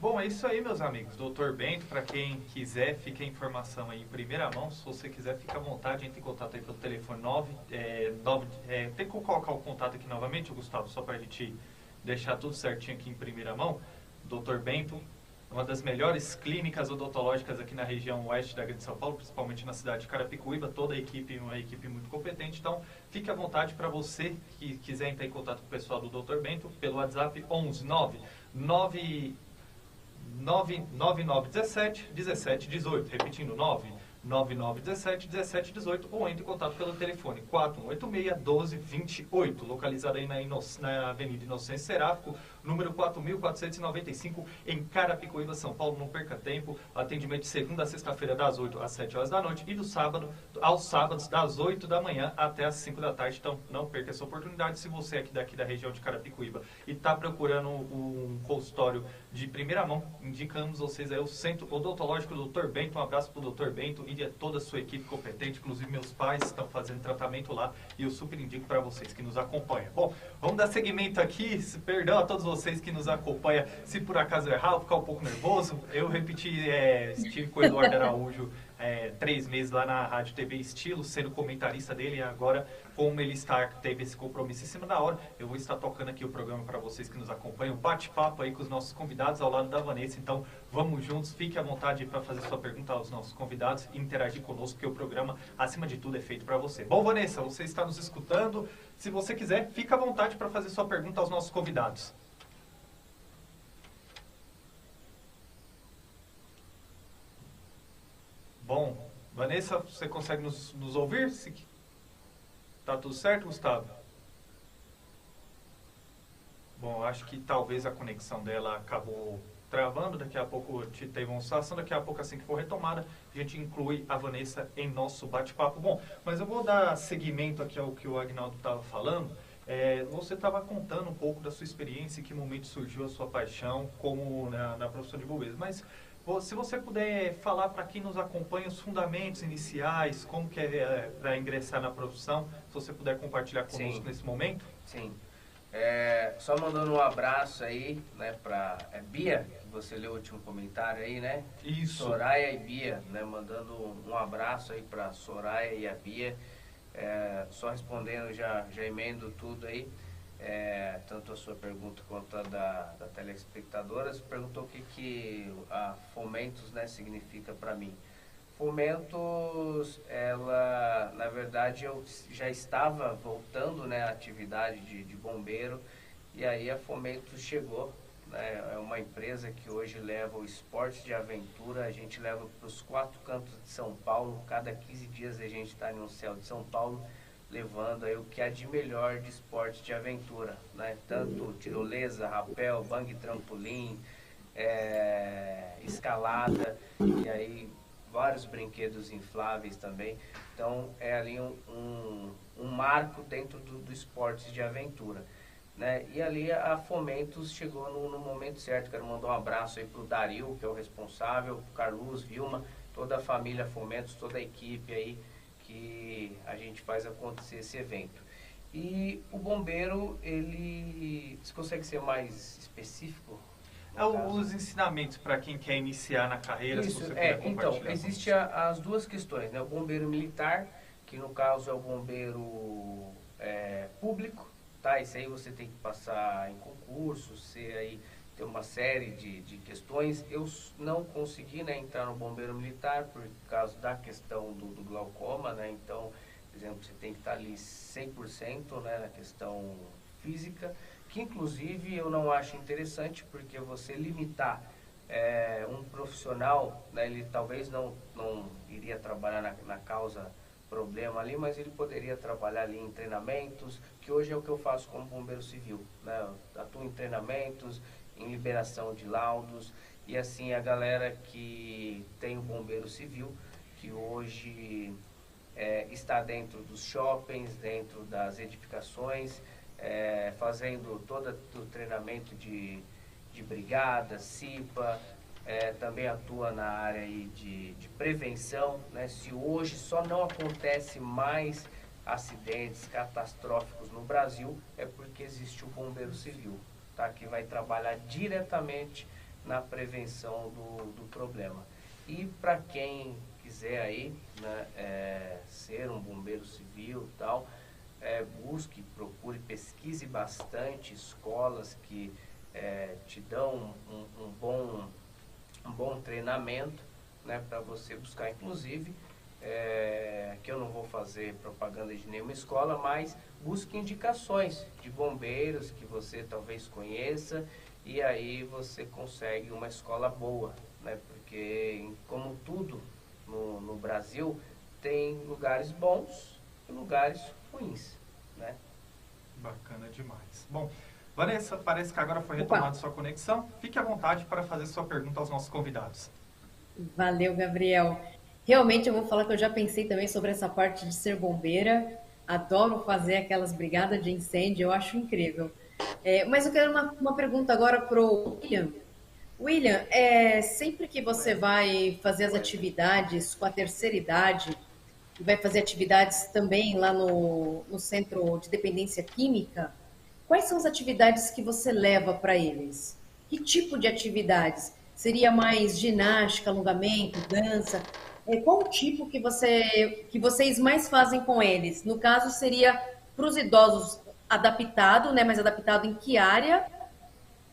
Bom, é isso aí, meus amigos. Dr. Bento, para quem quiser, fica a informação aí em primeira mão. Se você quiser, fica à vontade, entre em contato aí pelo telefone 9. Tem que colocar o contato aqui novamente, Gustavo, só para a gente deixar tudo certinho aqui em primeira mão. Dr. Bento, uma das melhores clínicas odontológicas aqui na região oeste da Grande São Paulo, principalmente na cidade de Carapicuíba, toda a equipe, uma equipe muito competente. Então, fique à vontade para você que quiser entrar em contato com o pessoal do Dr. Bento pelo WhatsApp 11 9917 1718, repetindo 9917 1718, ou entre em contato pelo telefone 4186-1228, localizado aí na Avenida Inocêncio Seráfico, número 4.495, em Carapicuíba, São Paulo. Não perca tempo, atendimento de segunda a sexta-feira das 8 às 7 horas da noite e do sábado aos sábados das 8 da manhã até as 5 da tarde. Então não perca essa oportunidade. Se você é daqui da região de Carapicuíba e está procurando um consultório de primeira mão, indicamos vocês aí o Centro Odontológico Dr. Bento. Um abraço para o Dr. Bento e a toda a sua equipe competente, inclusive meus pais estão fazendo tratamento lá e eu super indico para vocês que nos acompanham. Bom, vamos dar seguimento aqui, perdão a todos vocês que nos acompanham, se por acaso eu errar, eu ficar um pouco nervoso. Eu repeti, estive com o Eduardo Araújo 3 meses lá na Rádio TV Estilo, sendo comentarista dele, e agora, como ele teve esse compromisso em cima da hora, eu vou estar tocando aqui o programa para vocês que nos acompanham, bate-papo aí com os nossos convidados ao lado da Vanessa. Então vamos juntos, fique à vontade para fazer sua pergunta aos nossos convidados e interagir conosco, porque o programa, acima de tudo, é feito para você. Bom, Vanessa, você está nos escutando, se você quiser, fique à vontade para fazer sua pergunta aos nossos convidados. Bom, Vanessa, você consegue nos ouvir? Tá tudo certo, Gustavo? Bom, acho que talvez a conexão dela acabou travando, daqui a pouco teve uma oscilação, daqui a pouco, assim que for retomada, a gente inclui a Vanessa em nosso bate-papo. Bom, mas eu vou dar seguimento aqui ao que o Aguinaldo estava falando. Você estava contando um pouco da sua experiência, em que momento surgiu a sua paixão como na profissão de bombeiros, mas se você puder falar para quem nos acompanha os fundamentos iniciais, como que é para ingressar na profissão, se você puder compartilhar conosco nesse momento. Sim. Só mandando um abraço aí, né, para Bia, que você leu o último comentário aí, né? Isso. Soraya e Bia, né? Mandando um abraço aí para Soraya e a Bia. Só respondendo, já emendo tudo aí. Tanto a sua pergunta quanto a da telespectadora. Você perguntou o que a Fomentos, né, significa para mim. Fomentos, ela, na verdade, eu já estava voltando, né, à atividade de bombeiro, e aí a Fomentos chegou, né, é uma empresa que hoje leva o esporte de aventura, a gente leva para os 4 cantos de São Paulo, cada 15 dias a gente está no céu de São Paulo, levando aí o que há de melhor de esporte de aventura, né? Tanto tirolesa, rapel, bang trampolim, escalada e aí vários brinquedos infláveis também. Então é ali um marco dentro do esporte de aventura, né? E ali a Fomentos chegou no momento certo. Quero mandar um abraço aí pro Dario, que é o responsável, pro Carlos, Vilma, toda a família Fomentos, toda a equipe aí que a gente faz acontecer esse evento. E o bombeiro, você consegue ser mais específico? Os ensinamentos para quem quer iniciar na carreira, Isso, se você puder então, compartilhar. existe as duas questões, né? O bombeiro militar, que no caso é o bombeiro público, tá? Esse aí você tem que passar em concurso, aí tem uma série de questões. Eu não consegui, né, entrar no bombeiro militar por causa da questão do glaucoma, né? Então, por exemplo, você tem que estar ali 100%, né, na questão física, que inclusive eu não acho interessante, porque você limitar um profissional, né, ele talvez não iria trabalhar na causa problema ali, mas ele poderia trabalhar ali em treinamentos, que hoje é o que eu faço como bombeiro civil, né? Eu atuo em treinamentos, em liberação de laudos, e assim a galera que tem o bombeiro civil, que hoje está dentro dos shoppings, dentro das edificações, fazendo todo o treinamento de brigada, CIPA, também atua na área aí de prevenção, né? Se hoje só não acontece mais acidentes catastróficos no Brasil, é porque existe o bombeiro civil, tá? Que vai trabalhar diretamente na prevenção do problema. E para quem quiser aí, né, ser um bombeiro civil e tal, busque, procure, pesquise bastante escolas que te dão um bom treinamento, né, para você buscar, inclusive, que eu não vou fazer propaganda de nenhuma escola, mas busque indicações de bombeiros que você talvez conheça, e aí você consegue uma escola boa, né, porque como tudo no Brasil, tem lugares bons e lugares ruins, né? Bacana demais. Bom, Vanessa, parece que agora foi retomada sua conexão. Fique à vontade para fazer sua pergunta aos nossos convidados. Valeu, Gabriel. Realmente eu vou falar que eu já pensei também sobre essa parte de ser bombeira. Adoro fazer aquelas brigadas de incêndio, eu acho incrível. Mas eu quero uma pergunta agora para o William. William, sempre que você vai fazer as atividades com a terceira idade, e vai fazer atividades também lá no Centro de Dependência Química, quais são as atividades que você leva para eles? Que tipo de atividades? Seria mais ginástica, alongamento, dança? Qual o tipo que vocês mais fazem com eles? No caso, seria para os idosos adaptado, né? Mas adaptado em que área?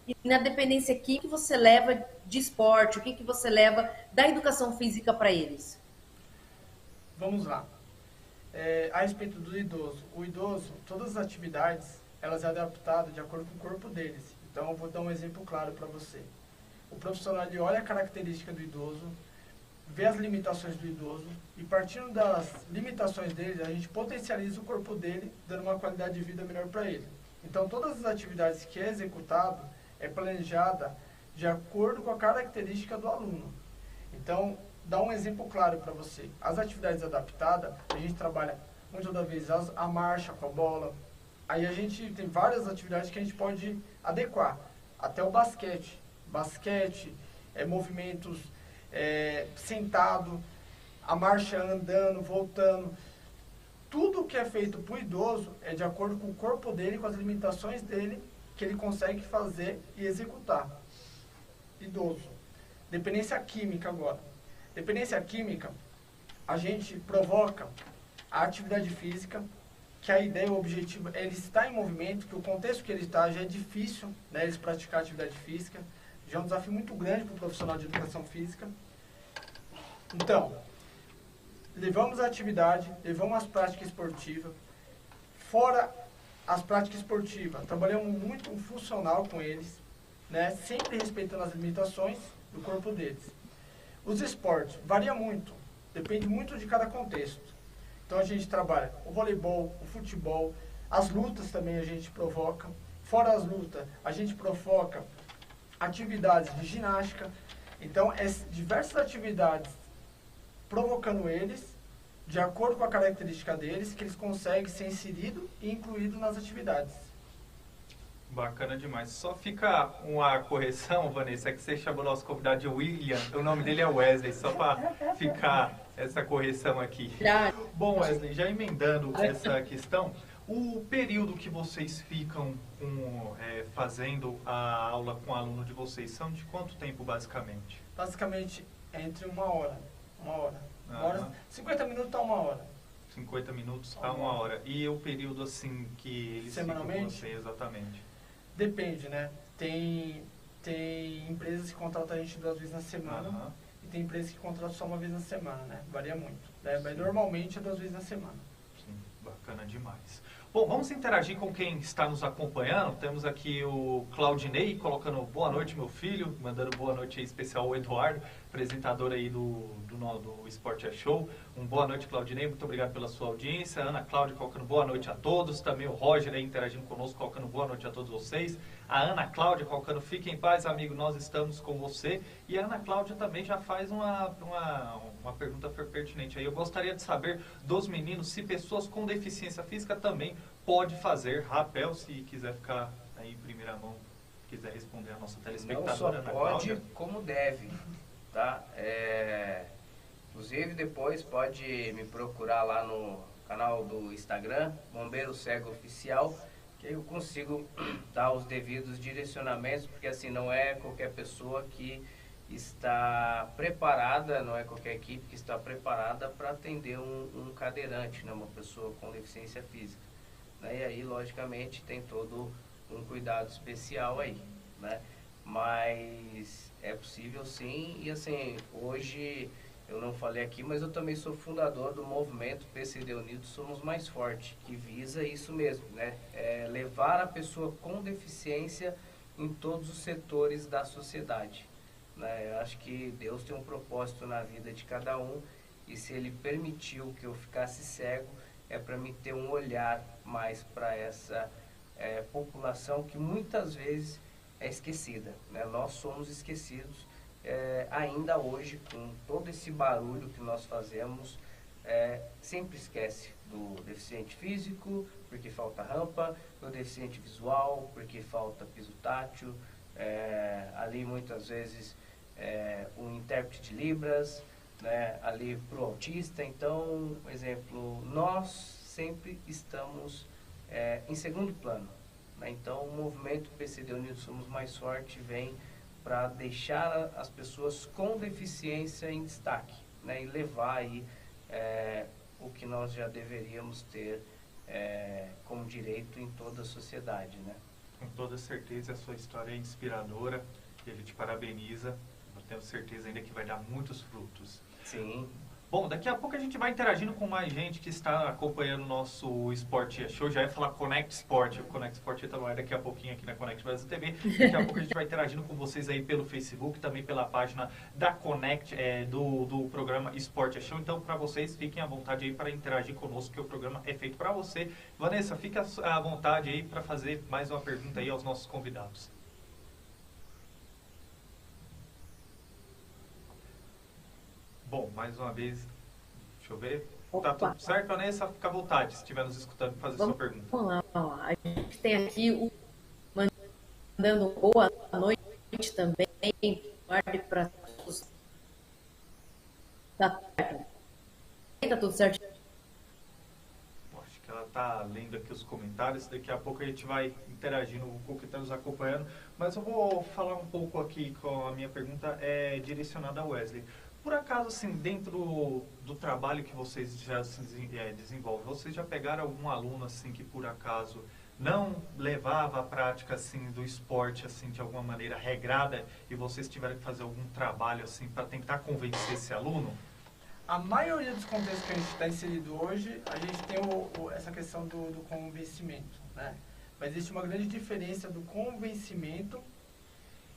E na dependência aqui, o que você leva de esporte? O que você leva da educação física para eles? Vamos lá. A respeito do idoso. O idoso, todas as atividades, elas são adaptadas de acordo com o corpo deles. Então, eu vou dar um exemplo claro para você. O profissional, ele olha a característica do idoso, vê as limitações do idoso, e partindo das limitações dele, a gente potencializa o corpo dele, dando uma qualidade de vida melhor para ele. Então, todas as atividades que é executado, é planejada de acordo com a característica do aluno. Então, dá um exemplo claro para você. As atividades adaptadas, a gente trabalha muitas das vezes a marcha com a bola. Aí a gente tem várias atividades que a gente pode adequar. Até o basquete. Basquete, movimentos sentado, a marcha andando, voltando. Tudo que é feito para o idoso é de acordo com o corpo dele, com as limitações dele, que ele consegue fazer e executar. Idoso. Dependência química agora. Dependência química, a gente provoca a atividade física, que a ideia, o objetivo é ele estar em movimento, que o contexto que ele está já é difícil, né, eles praticar atividade física, já é um desafio muito grande para o profissional de educação física. Então, levamos a atividade, levamos as práticas esportivas, fora as práticas esportivas, trabalhamos muito o funcional com eles, né, sempre respeitando as limitações do corpo deles. Os esportes, varia muito, depende muito de cada contexto. Então a gente trabalha o voleibol, o futebol, as lutas também a gente provoca. Fora as lutas, a gente provoca atividades de ginástica. Então, diversas atividades provocando eles, de acordo com a característica deles, que eles conseguem ser inseridos e incluídos nas atividades. Bacana demais. Só fica uma correção, Vanessa, é que você chamou o nosso convidado de William, o nome dele é Wesley, só para ficar essa correção aqui. Bom, Wesley, já emendando essa questão, o período que vocês ficam fazendo a aula com o aluno de vocês são de quanto tempo, basicamente? Basicamente, entre uma hora. 50 minutos a uma hora. 50 minutos a uma hora. E o período, assim, que eles ficam com você, exatamente? Depende, né? Tem empresas que contratam a gente 2 vezes na semana e tem empresas que contratam só 1 vez na semana, né? Varia muito. Né? Mas normalmente é 2 vezes na semana. Sim, bacana demais. Bom, vamos interagir com quem está nos acompanhando. Temos aqui o Claudinei colocando boa noite, meu filho, mandando boa noite aí especial ao Eduardo, apresentador aí do Esporte é Show. Boa noite, Claudinei, muito obrigado pela sua audiência. A Ana Cláudia colocando boa noite a todos. Também o Roger aí interagindo conosco, colocando boa noite a todos vocês. A Ana Cláudia colocando fique em paz, amigo, nós estamos com você. E a Ana Cláudia também já faz uma pergunta pertinente aí. Eu gostaria de saber dos meninos se pessoas com deficiência física também pode fazer rapel, se quiser ficar aí em primeira mão, quiser responder a nossa telespectadora. Não só pode, como deve, tá? Inclusive depois pode me procurar lá no canal do Instagram, Bombeiro Cego Oficial, que eu consigo dar os devidos direcionamentos, porque assim, não é qualquer pessoa que está preparada, não é qualquer equipe que está preparada para atender um cadeirante, né, uma pessoa com deficiência física. Né? E aí, logicamente, tem todo um cuidado especial aí, né? Mas é possível sim, e assim, hoje eu não falei aqui, mas eu também sou fundador do movimento PCD Unidos Somos Mais Forte, que visa isso mesmo, né? Levar a pessoa com deficiência em todos os setores da sociedade. Né? Eu acho que Deus tem um propósito na vida de cada um, e se Ele permitiu que eu ficasse cego, é para me ter um olhar mais para essa população que muitas vezes é esquecida. Né? Nós somos esquecidos. Ainda hoje, com todo esse barulho que nós fazemos, sempre esquece do deficiente físico, porque falta rampa, do deficiente visual, porque falta piso tátil, ali muitas vezes um intérprete de Libras, né, ali para o autista. Então, por exemplo, nós sempre estamos em segundo plano. Né? Então, o movimento PCD Unidos Somos Mais Forte vem para deixar as pessoas com deficiência em destaque, né? E levar aí o que nós já deveríamos ter como direito em toda a sociedade, né? Com toda certeza a sua história é inspiradora e a gente parabeniza. Eu tenho certeza ainda que vai dar muitos frutos. Sim. Bom, daqui a pouco a gente vai interagindo com mais gente que está acompanhando o nosso Esporte Show. Já ia falar Connect Sport. O Connect Sport está no ar daqui a pouquinho aqui na Connect Brasil TV. Daqui a pouco a gente vai interagindo com vocês aí pelo Facebook, também pela página da Connect, do programa Esporte Show. Então, para vocês, fiquem à vontade aí para interagir conosco, que o programa é feito para você. Vanessa, fique à vontade aí para fazer mais uma pergunta aí aos nossos convidados. Bom, mais uma vez, deixa eu ver. Tá tudo certo, Vanessa? Fica à vontade, se estiver nos escutando, fazer sua pergunta. Vamos lá, ó. A gente tem aqui o mandando boa noite também. Guarde para todos. Tá certo. Tá tudo certo. Acho que ela tá lendo aqui os comentários. Daqui a pouco a gente vai interagindo com quem está nos acompanhando. Mas eu vou falar um pouco aqui com a minha pergunta direcionada a Wesley. Por acaso, assim, dentro do trabalho que vocês já desenvolvem, vocês já pegaram algum aluno, assim, que por acaso não levava a prática, assim, do esporte, assim, de alguma maneira regrada, e vocês tiveram que fazer algum trabalho, assim, para tentar convencer esse aluno? A maioria dos contextos que a gente está inserido hoje, a gente tem essa questão do convencimento, né? Mas existe uma grande diferença do convencimento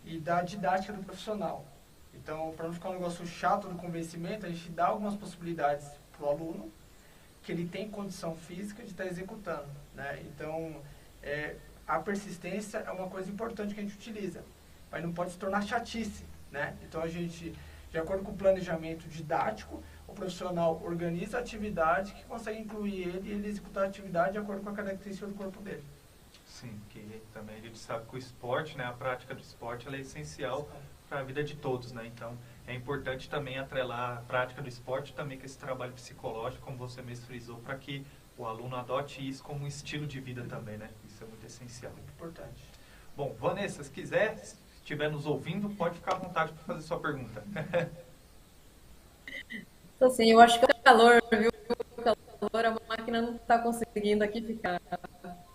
e da didática do profissional. Então, para não ficar um negócio chato do convencimento, a gente dá algumas possibilidades para o aluno, que ele tem condição física de estar executando, né? Então, a persistência é uma coisa importante que a gente utiliza, mas não pode se tornar chatice, né? Então, a gente, de acordo com o planejamento didático, o profissional organiza a atividade que consegue incluir ele e ele executar a atividade de acordo com a característica do corpo dele. Sim, que também a gente sabe que o esporte, né, a prática do esporte, ela é essencial para a vida de todos, né? Então, é importante também atrelar a prática do esporte também com esse trabalho psicológico, como você mesmo frisou, para que o aluno adote isso como um estilo de vida também, né? Isso é muito essencial. Muito importante. Bom, Vanessa, se quiser, se estiver nos ouvindo, pode ficar à vontade para fazer sua pergunta. Então, assim, eu acho que é o calor, viu? O calor, a máquina não está conseguindo aqui ficar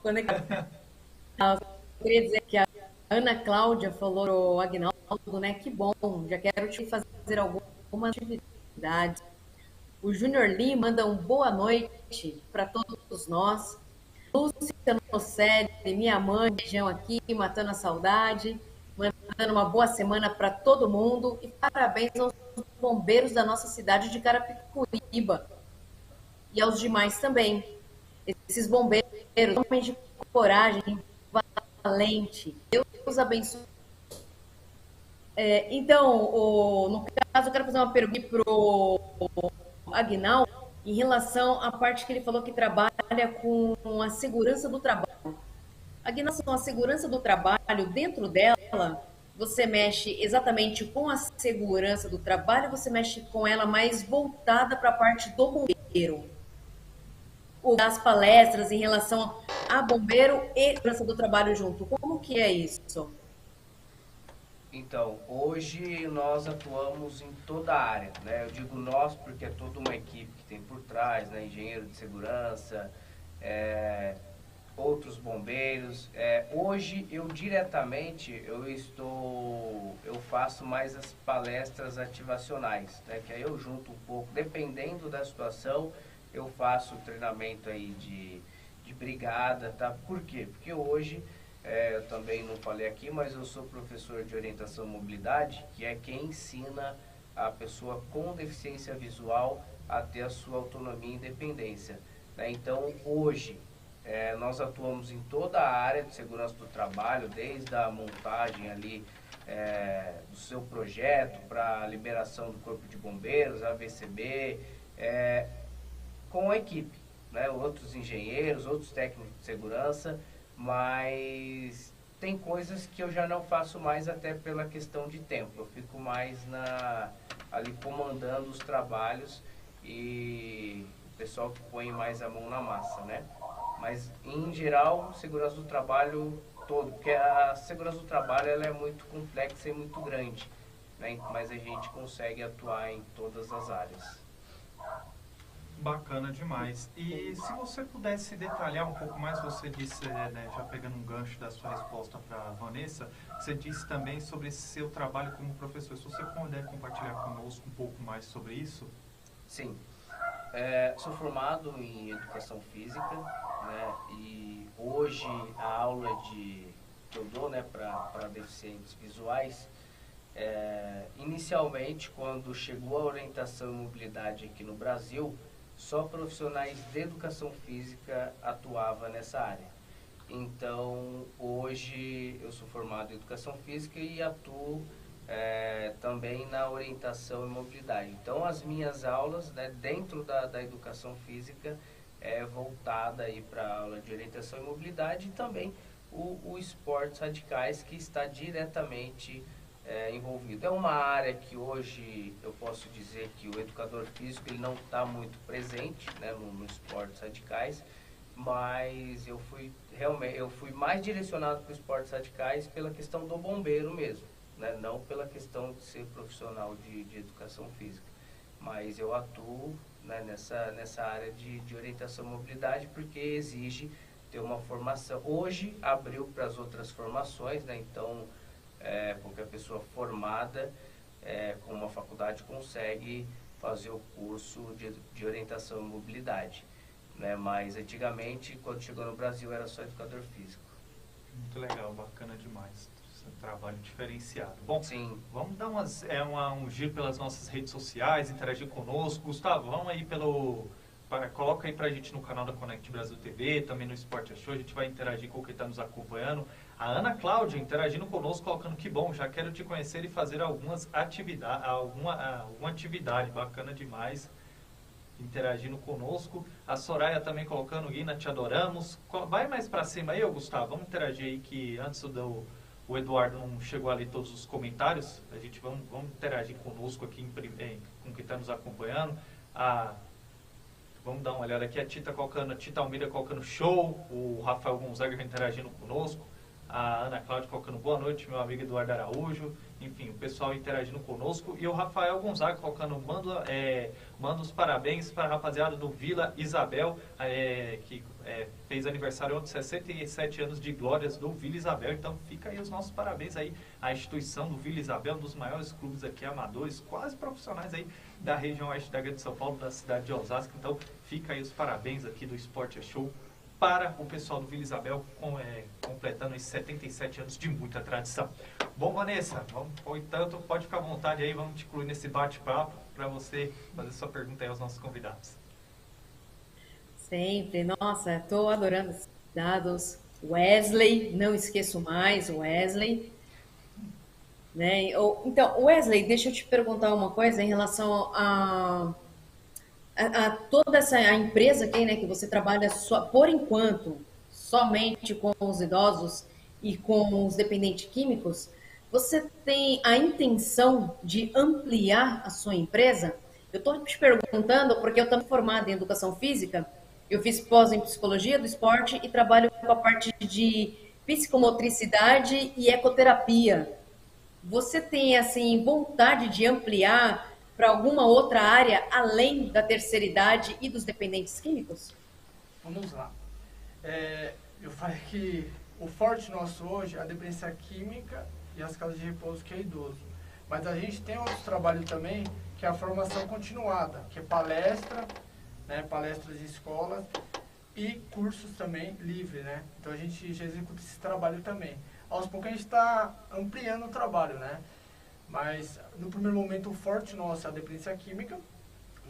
conectada. Eu queria dizer que a Ana Cláudia falou pro Agnaldo, né? Que bom, já quero te fazer algumas atividades. O Júnior Lee manda um boa noite para todos nós. Lúcia Nocelli, minha mãe, região aqui, matando a saudade, mandando uma boa semana para todo mundo e parabéns aos bombeiros da nossa cidade de Carapicuíba e aos demais também. Esses bombeiros, homens de coragem, valente. Deus abençoe. Então, no caso, eu quero fazer uma pergunta para o Agnaldo em relação à parte que ele falou que trabalha com a segurança do trabalho. Agnaldo, a segurança do trabalho, dentro dela, você mexe exatamente com a segurança do trabalho, você mexe com ela mais voltada para a parte do bombeiro. Das palestras em relação a bombeiro e segurança do trabalho junto. Como que é isso? Então, hoje nós atuamos em toda a área, né? Eu digo nós porque é toda uma equipe que tem por trás, né? Engenheiro de segurança, outros bombeiros. Hoje eu diretamente eu faço mais as palestras ativacionais, né? Que aí eu junto um pouco, dependendo da situação, eu faço treinamento aí de brigada, tá? Por quê? Porque hoje, eu também não falei aqui, mas eu sou professor de orientação e mobilidade, que é quem ensina a pessoa com deficiência visual a ter a sua autonomia e independência, né? Então, hoje, nós atuamos em toda a área de segurança do trabalho, desde a montagem ali do seu projeto para a liberação do Corpo de Bombeiros, AVCB, com a equipe, né? Outros engenheiros, outros técnicos de segurança, mas tem coisas que eu já não faço mais até pela questão de tempo. Eu fico mais ali comandando os trabalhos e o pessoal que põe mais a mão na massa, né? Mas, em geral, segurança do trabalho todo, porque a segurança do trabalho ela é muito complexa e muito grande, né? Mas a gente consegue atuar em todas as áreas. Bacana demais. E se você pudesse detalhar um pouco mais, você disse, né, já pegando um gancho da sua resposta para a Vanessa, você disse também sobre esse seu trabalho como professor. Se você puder compartilhar conosco um pouco mais sobre isso? Sim. Sou formado em educação física, né, e hoje a aula que eu dou, né, para deficientes visuais, inicialmente, quando chegou a orientação e mobilidade aqui no Brasil, só profissionais de educação física atuavam nessa área. Então, hoje eu sou formado em educação física e atuo também na orientação e mobilidade. Então, as minhas aulas, né, dentro da educação física é voltada para a aula de orientação e mobilidade e também o esportes radicais, que está diretamente envolvido. É uma área que hoje eu posso dizer que o educador físico ele não está muito presente, né, no esportes radicais, mas eu fui mais direcionado para os esportes radicais pela questão do bombeiro mesmo, né, não pela questão de ser profissional de educação física, mas eu atuo, né, nessa área de orientação e mobilidade porque exige ter uma formação. Hoje abriu para as outras formações, né, então qualquer pessoa formada com uma faculdade consegue fazer o curso de orientação e mobilidade, né? Mas antigamente, quando chegou no Brasil, era só educador físico. Muito legal, bacana demais. Esse trabalho diferenciado. Bom, sim, vamos dar um giro pelas nossas redes sociais, interagir conosco. Gustavo, vamos aí para coloca aí pra gente no canal da Connect Brasil TV, também no Esporte Show, a gente vai interagir com quem está nos acompanhando. A Ana Cláudia interagindo conosco, colocando que bom, já quero te conhecer e fazer alguma atividade, bacana demais, interagindo conosco. A Soraya também colocando, Guina, te adoramos. Vai mais para cima aí, ô Gustavo, vamos interagir aí, que antes o Eduardo não chegou ali todos os comentários, a gente vamos interagir conosco aqui com quem está nos acompanhando. Vamos dar uma olhada aqui, a Tita Almeida colocando show, o Rafael Gonzaga interagindo conosco, a Ana Cláudia colocando boa noite, meu amigo Eduardo Araújo, enfim, o pessoal interagindo conosco, e o Rafael Gonzaga colocando, manda os parabéns para a rapaziada do Vila Isabel, que fez aniversário ontem, 67 anos de glórias do Vila Isabel. Então fica aí os nossos parabéns aí à instituição do Vila Isabel, um dos maiores clubes aqui amadores, quase profissionais aí da região oeste da Grande São Paulo, da cidade de Osasco. Então fica aí os parabéns aqui do Esporte Show para o pessoal do Vila Isabel, completando esses 77 anos de muita tradição. Bom, Vanessa, portanto, pode ficar à vontade aí, vamos te incluir nesse bate-papo para você fazer sua pergunta aí aos nossos convidados. Sempre, nossa, estou adorando esses dados. Wesley, não esqueço mais, Wesley. Né? Então, Wesley, deixa eu te perguntar uma coisa em relação a toda a empresa aqui, né, que você trabalha por enquanto somente com os idosos e com os dependentes químicos. Você tem a intenção de ampliar a sua empresa? Eu estou te perguntando porque eu estou formada em educação física. Eu fiz pós em psicologia do esporte e trabalho com a parte de psicomotricidade e ecoterapia. Você tem, assim, vontade de ampliar para alguma outra área além da terceira idade e dos dependentes químicos? Vamos lá. Eu falei que o forte nosso hoje é a dependência química e as casas de repouso, que é idoso. Mas a gente tem outros trabalhos também, que é a formação continuada, que é palestra, né, palestras em escolas e cursos também livres, né? Então a gente já executa esse trabalho também. Aos poucos a gente está ampliando o trabalho, né? Mas no primeiro momento o forte nosso é a dependência química,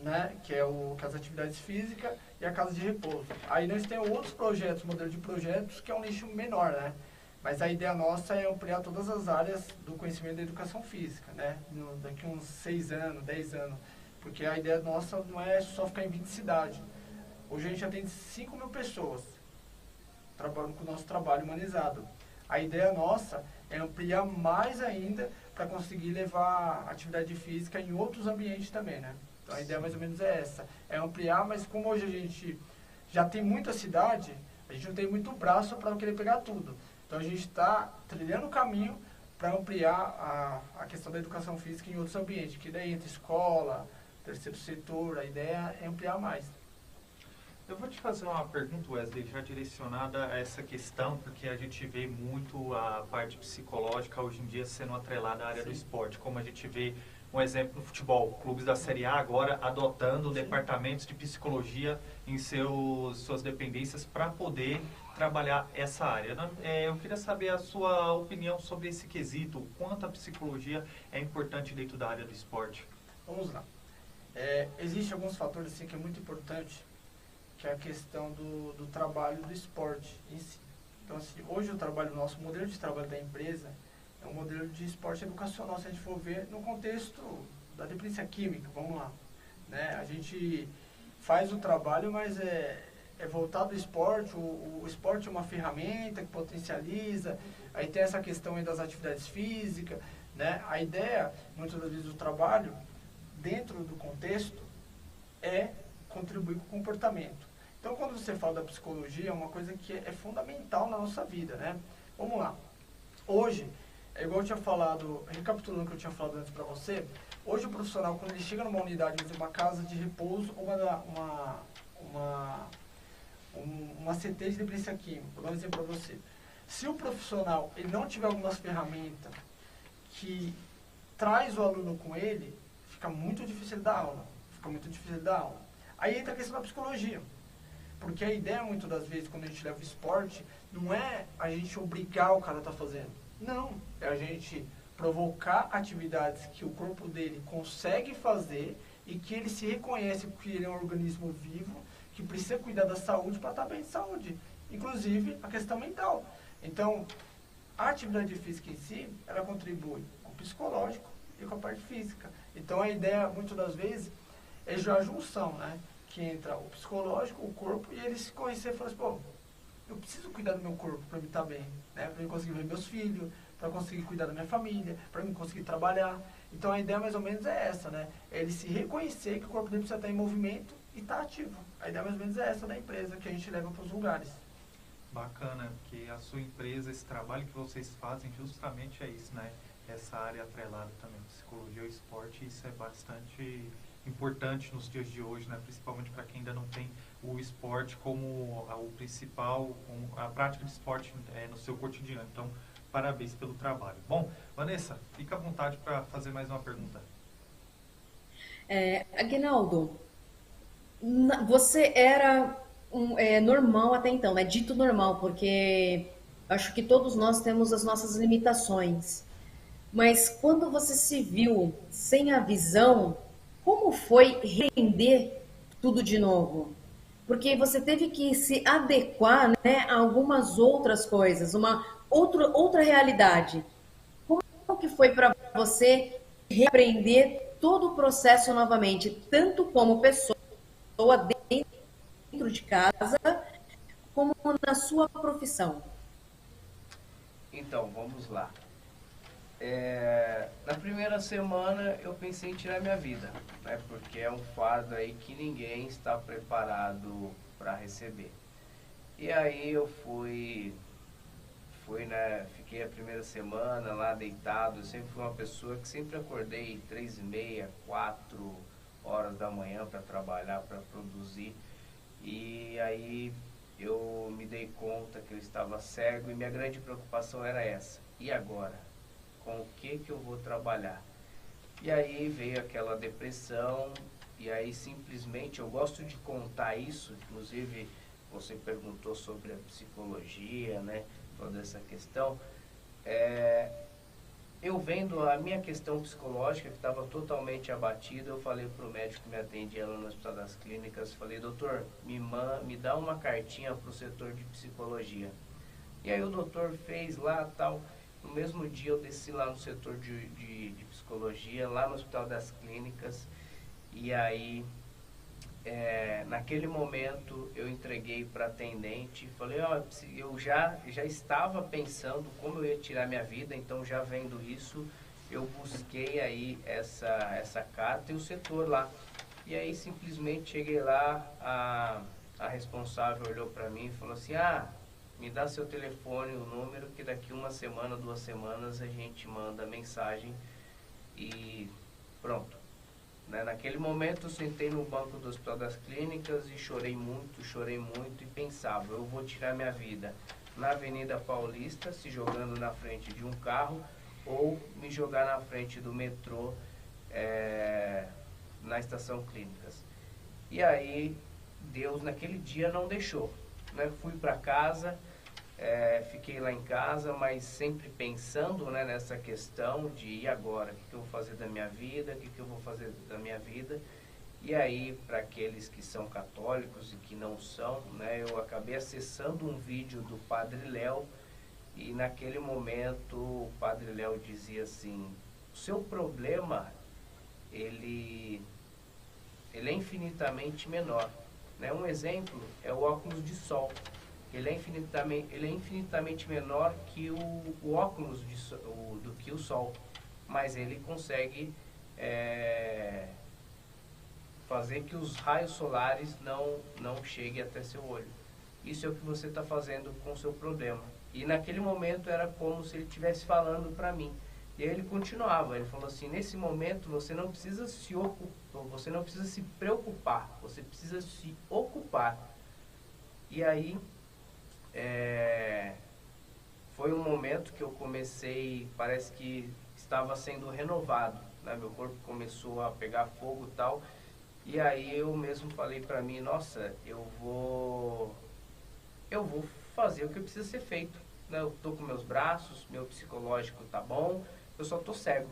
né? Que é as atividades físicas e a casa de repouso. Aí nós temos outros projetos, modelo de projetos, que é um nicho menor, né? Mas a ideia nossa é ampliar todas as áreas do conhecimento da educação física, né? Daqui uns 6 anos, 10 anos. Porque a ideia nossa não é só ficar em 20 cidades. Hoje a gente atende 5 mil pessoas trabalhando com o nosso trabalho humanizado. A ideia nossa é ampliar mais ainda para conseguir levar atividade física em outros ambientes também, né? Então a ideia mais ou menos é essa, é ampliar, mas como hoje a gente já tem muita cidade, a gente não tem muito braço para querer pegar tudo. Então a gente está trilhando o caminho para ampliar a questão da educação física em outros ambientes, que daí entra escola, terceiro setor, a ideia é ampliar mais. Eu vou te fazer uma pergunta, Wesley, já direcionada a essa questão, porque a gente vê muito a parte psicológica hoje em dia sendo atrelada à área do esporte, como a gente vê um exemplo no futebol, clubes da Série A agora adotando departamentos de psicologia em suas dependências para poder trabalhar essa área. Eu queria saber a sua opinião sobre esse quesito, o quanto a psicologia é importante dentro da área do esporte. Vamos lá. Existem alguns fatores assim, que é muito importante, que é a questão do trabalho do esporte em si. Então, assim, hoje o nosso modelo de trabalho da empresa é um modelo de esporte educacional, se a gente for ver no contexto da dependência química, vamos lá. Né? A gente faz o trabalho, mas é voltado ao esporte, o esporte é uma ferramenta que potencializa, aí tem essa questão aí das atividades físicas, né? A ideia, muitas das vezes, do trabalho, dentro do contexto, é contribuir com o comportamento. Então, quando você fala da psicologia, é uma coisa que é fundamental na nossa vida, né? Vamos lá. Hoje, é igual eu tinha falado, recapitulando o que eu tinha falado antes para você, hoje o profissional, quando ele chega numa unidade, uma casa de repouso ou uma CT de dependência química, vou dar um exemplo para você. Se o profissional ele não tiver algumas ferramentas que traz o aluno com ele, fica muito difícil dar aula. Aí entra a questão da psicologia. Porque a ideia, muitas das vezes, quando a gente leva o esporte, não é a gente obrigar o cara a estar fazendo. Não. É a gente provocar atividades que o corpo dele consegue fazer e que ele se reconhece que ele é um organismo vivo que precisa cuidar da saúde para estar bem de saúde, inclusive a questão mental. Então, a atividade física em si, ela contribui com o psicológico e com a parte física. Então, a ideia, muitas das vezes, é já a junção, né? Que entra o psicológico, o corpo, e eles se conhecer e falar assim, pô, eu preciso cuidar do meu corpo para me estar bem, né? Para eu conseguir ver meus filhos, para conseguir cuidar da minha família, para eu conseguir trabalhar. Então, a ideia mais ou menos é essa, né? É ele se reconhecer que o corpo dele precisa estar em movimento e estar ativo. A ideia mais ou menos é essa da empresa, que a gente leva para os lugares. Bacana, porque a sua empresa, esse trabalho que vocês fazem justamente é isso, né? Essa área atrelada também, psicologia e esporte, isso é bastante importante nos dias de hoje, né? Principalmente para quem ainda não tem o esporte como o principal, como a prática de esporte no seu cotidiano. Então, parabéns pelo trabalho. Bom, Vanessa, fica à vontade para fazer mais uma pergunta. Aguinaldo, você era normal até então, né? Dito normal, porque acho que todos nós temos as nossas limitações. Mas quando você se viu sem a visão, como foi reaprender tudo de novo? Porque você teve que se adequar, né, a algumas outras coisas, uma outra realidade. Como que foi para você reaprender todo o processo novamente, tanto como pessoa dentro de casa, como na sua profissão? Então, vamos lá. Na primeira semana eu pensei em tirar minha vida, né? Porque é um fardo aí que ninguém está preparado para receber. E aí eu fui, né? Fiquei a primeira semana lá deitado. Eu sempre fui uma pessoa que sempre acordei 3h30, 4 horas da manhã para trabalhar, para produzir. E aí eu me dei conta que eu estava cego e minha grande preocupação era essa. E agora? Com o que eu vou trabalhar? E aí veio aquela depressão, e aí simplesmente, eu gosto de contar isso, inclusive você perguntou sobre a psicologia, né, toda essa questão, eu vendo a minha questão psicológica, que estava totalmente abatida, eu falei para o médico que me atendia lá no Hospital das Clínicas, falei, doutor, me dá uma cartinha para o setor de psicologia. E aí o doutor fez lá, tal. No mesmo dia eu desci lá no setor de psicologia, lá no Hospital das Clínicas, e aí, naquele momento, eu entreguei para a atendente, falei, eu já estava pensando como eu ia tirar minha vida, então já vendo isso, eu busquei aí essa carta e o setor lá. E aí simplesmente cheguei lá, a responsável olhou para mim e falou assim, me dá seu telefone, o número, que daqui 1 semana, 2 semanas a gente manda mensagem e pronto. Né? Naquele momento eu sentei no banco do Hospital das Clínicas e chorei muito e pensava, eu vou tirar minha vida na Avenida Paulista, se jogando na frente de um carro, ou me jogar na frente do metrô, na Estação Clínicas. E aí Deus naquele dia não deixou. Né? Fui para casa, fiquei lá em casa, mas sempre pensando, né, nessa questão de e agora, o que eu vou fazer da minha vida, o que eu vou fazer da minha vida. E aí, para aqueles que são católicos e que não são, né, eu acabei acessando um vídeo do Padre Léo, e naquele momento o Padre Léo dizia assim, o seu problema, ele é infinitamente menor. Né? Um exemplo é o óculos de sol. Ele é infinitamente menor que o óculos do que o sol, mas ele consegue fazer que os raios solares não cheguem até seu olho. Isso é o que você está fazendo com o seu problema. E naquele momento era como se ele estivesse falando para mim. E aí ele continuava, ele falou assim, nesse momento você não precisa se preocupar, você precisa se ocupar. E aí foi um momento que eu comecei, parece que estava sendo renovado, né? Meu corpo começou a pegar fogo e tal, e aí eu mesmo falei para mim, nossa, eu vou fazer o que precisa ser feito, né? Eu tô com meus braços, meu psicológico tá bom, eu só tô cego.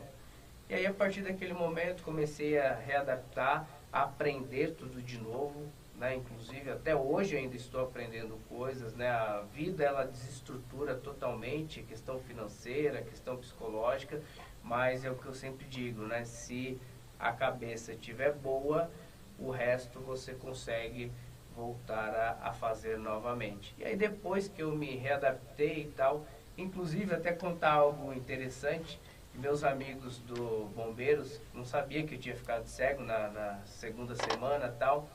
E aí a partir daquele momento comecei a readaptar, a aprender tudo de novo, né? Inclusive até hoje eu ainda estou aprendendo coisas, né? A vida ela desestrutura totalmente, questão financeira, questão psicológica, mas é o que eu sempre digo, né? Se a cabeça estiver boa, o resto você consegue voltar a fazer novamente. E aí depois que eu me readaptei e tal, inclusive até contar algo interessante, meus amigos do Bombeiros não sabiam que eu tinha ficado cego na segunda semana e tal,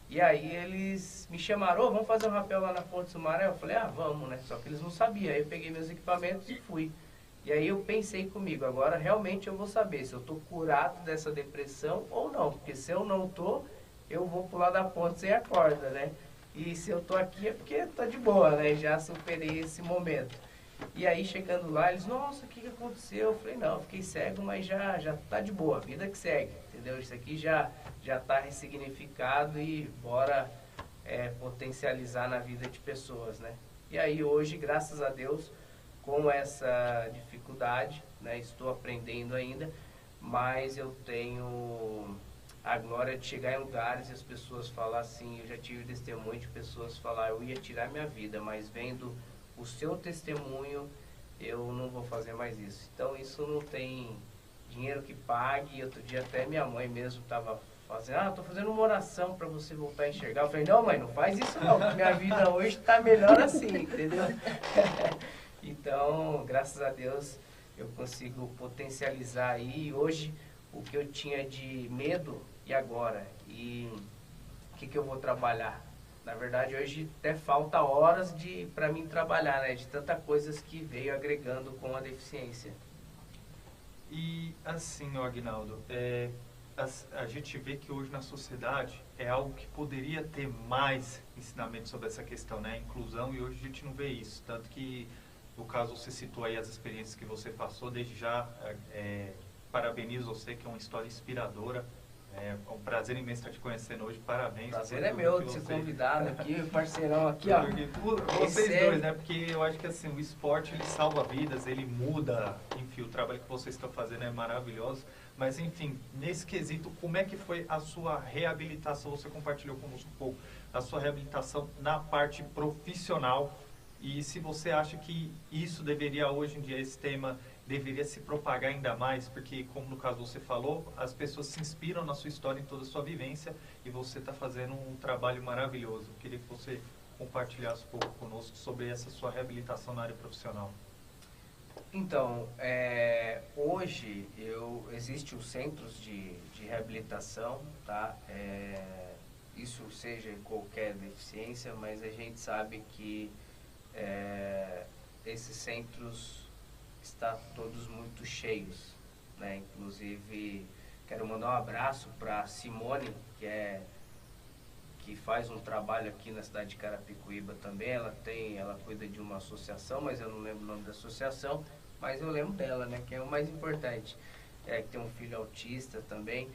e aí eles me chamaram, vamos fazer um rapel lá na Ponte Sumaré? Eu falei, vamos, né? Só que eles não sabiam, aí eu peguei meus equipamentos e fui. E aí eu pensei comigo, agora realmente eu vou saber se eu estou curado dessa depressão ou não, porque se eu não estou, eu vou pular da ponte sem a corda, né? E se eu estou aqui é porque tá de boa, né? Já superei esse momento. E aí chegando lá, eles, nossa, o que aconteceu? Eu falei, não, fiquei cego, mas já tá de boa, vida que segue, entendeu? Isso aqui já tá ressignificado e bora potencializar na vida de pessoas, né? E aí hoje, graças a Deus, com essa dificuldade, né, estou aprendendo ainda, mas eu tenho a glória de chegar em lugares e as pessoas falar assim, eu já tive testemunho de pessoas falar, eu ia tirar minha vida, mas vendo o seu testemunho, eu não vou fazer mais isso. Então isso não tem dinheiro que pague. Outro dia até minha mãe mesmo estava fazendo, estou fazendo uma oração para você voltar a enxergar. Eu falei, não mãe, não faz isso não, porque minha vida hoje está melhor assim, entendeu? Então, graças a Deus, eu consigo potencializar aí hoje o que eu tinha de medo e agora. E o que eu vou trabalhar? Na verdade, hoje até falta horas para mim trabalhar, né? De tantas coisas que veio agregando com a deficiência. E assim, Aguinaldo, a gente vê que hoje na sociedade é algo que poderia ter mais ensinamento sobre essa questão, né? Inclusão, e hoje a gente não vê isso. Tanto que, no caso, você citou aí as experiências que você passou, desde já parabenizo você, que é uma história inspiradora. É um prazer imenso estar te conhecendo hoje, parabéns. O prazer é meu de ser convidado aqui, parceirão aqui, ó. Vocês dois, né? Porque eu acho que assim, o esporte ele salva vidas, ele muda, enfim, o trabalho que vocês estão fazendo é maravilhoso. Mas enfim, nesse quesito, como é que foi a sua reabilitação? Você compartilhou conosco um pouco a sua reabilitação na parte profissional. E se você acha que isso deveria, hoje em dia, esse tema deveria se propagar ainda mais, porque, como no caso você falou, as pessoas se inspiram na sua história, em toda a sua vivência, e você está fazendo um trabalho maravilhoso. Eu queria que você compartilhasse um pouco conosco sobre essa sua reabilitação na área profissional. Então, hoje existem os centros de reabilitação, tá? Isso seja em qualquer deficiência, mas a gente sabe que esses centros estão todos muito cheios, né? Inclusive, quero mandar um abraço para Simone, que faz um trabalho aqui na cidade de Carapicuíba também. Ela cuida de uma associação, mas eu não lembro o nome da associação, mas eu lembro dela, né? Que é o mais importante. Que tem um filho autista também.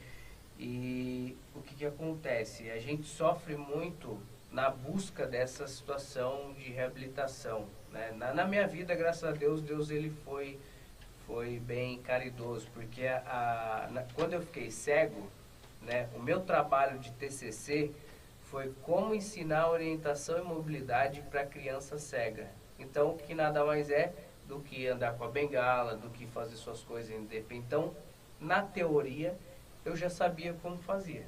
E o que acontece? A gente sofre muito na busca dessa situação de reabilitação, né? Na minha vida, graças a Deus, ele foi bem caridoso, porque quando eu fiquei cego, né, o meu trabalho de TCC foi como ensinar orientação e mobilidade para criança cega. Então, que nada mais é do que andar com a bengala, do que fazer suas coisas independentes. Então, na teoria, eu já sabia como fazia,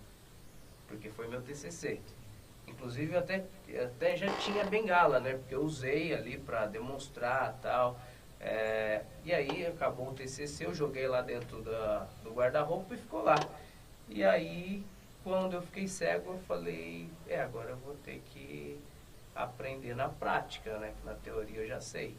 porque foi meu TCC. Inclusive, eu até já tinha bengala, né? Porque eu usei ali para demonstrar e tal. E aí, acabou o TCC, eu joguei lá dentro do guarda-roupa e ficou lá. E aí, quando eu fiquei cego, eu falei, agora eu vou ter que aprender na prática, né? Na teoria eu já sei.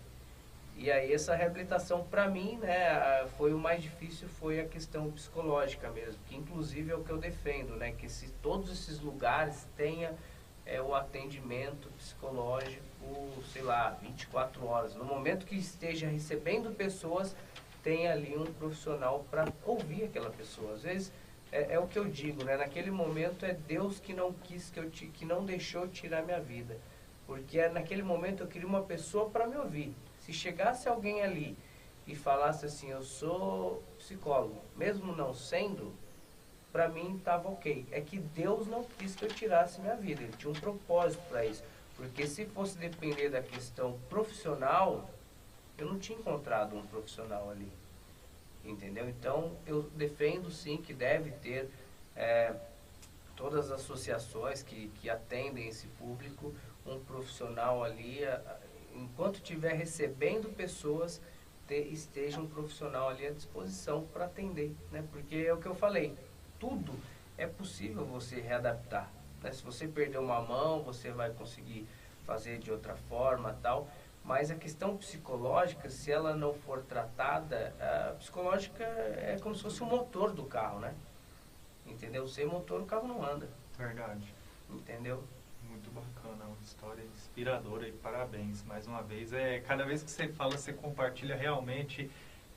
E aí, essa reabilitação, para mim, né, foi o mais difícil, foi a questão psicológica mesmo. Que, inclusive, é o que eu defendo, né? Que todos esses lugares tenham o atendimento psicológico, sei lá, 24 horas. No momento que esteja recebendo pessoas, tem ali um profissional para ouvir aquela pessoa. Às vezes, é o que eu digo, né? Naquele momento é Deus que não quis, que não deixou tirar minha vida. Porque naquele momento eu queria uma pessoa para me ouvir. Se chegasse alguém ali e falasse assim, eu sou psicólogo, mesmo não sendo, para mim estava ok. É que Deus não quis que eu tirasse minha vida, Ele tinha um propósito para isso. Porque se fosse depender da questão profissional, eu não tinha encontrado um profissional ali. Entendeu? Então, eu defendo sim que deve ter todas as associações que atendem esse público, um profissional ali, enquanto estiver recebendo pessoas, esteja um profissional ali à disposição para atender, né? Porque é o que eu falei, tudo é possível você readaptar, né? Se você perder uma mão, você vai conseguir fazer de outra forma, tal, mas a questão psicológica, se ela não for tratada, a psicológica é como se fosse o motor do carro, né? Entendeu? Sem motor o carro não anda. Verdade. Entendeu? Muito bacana, uma história inspiradora e parabéns mais uma vez. Cada vez que você fala, você compartilha realmente,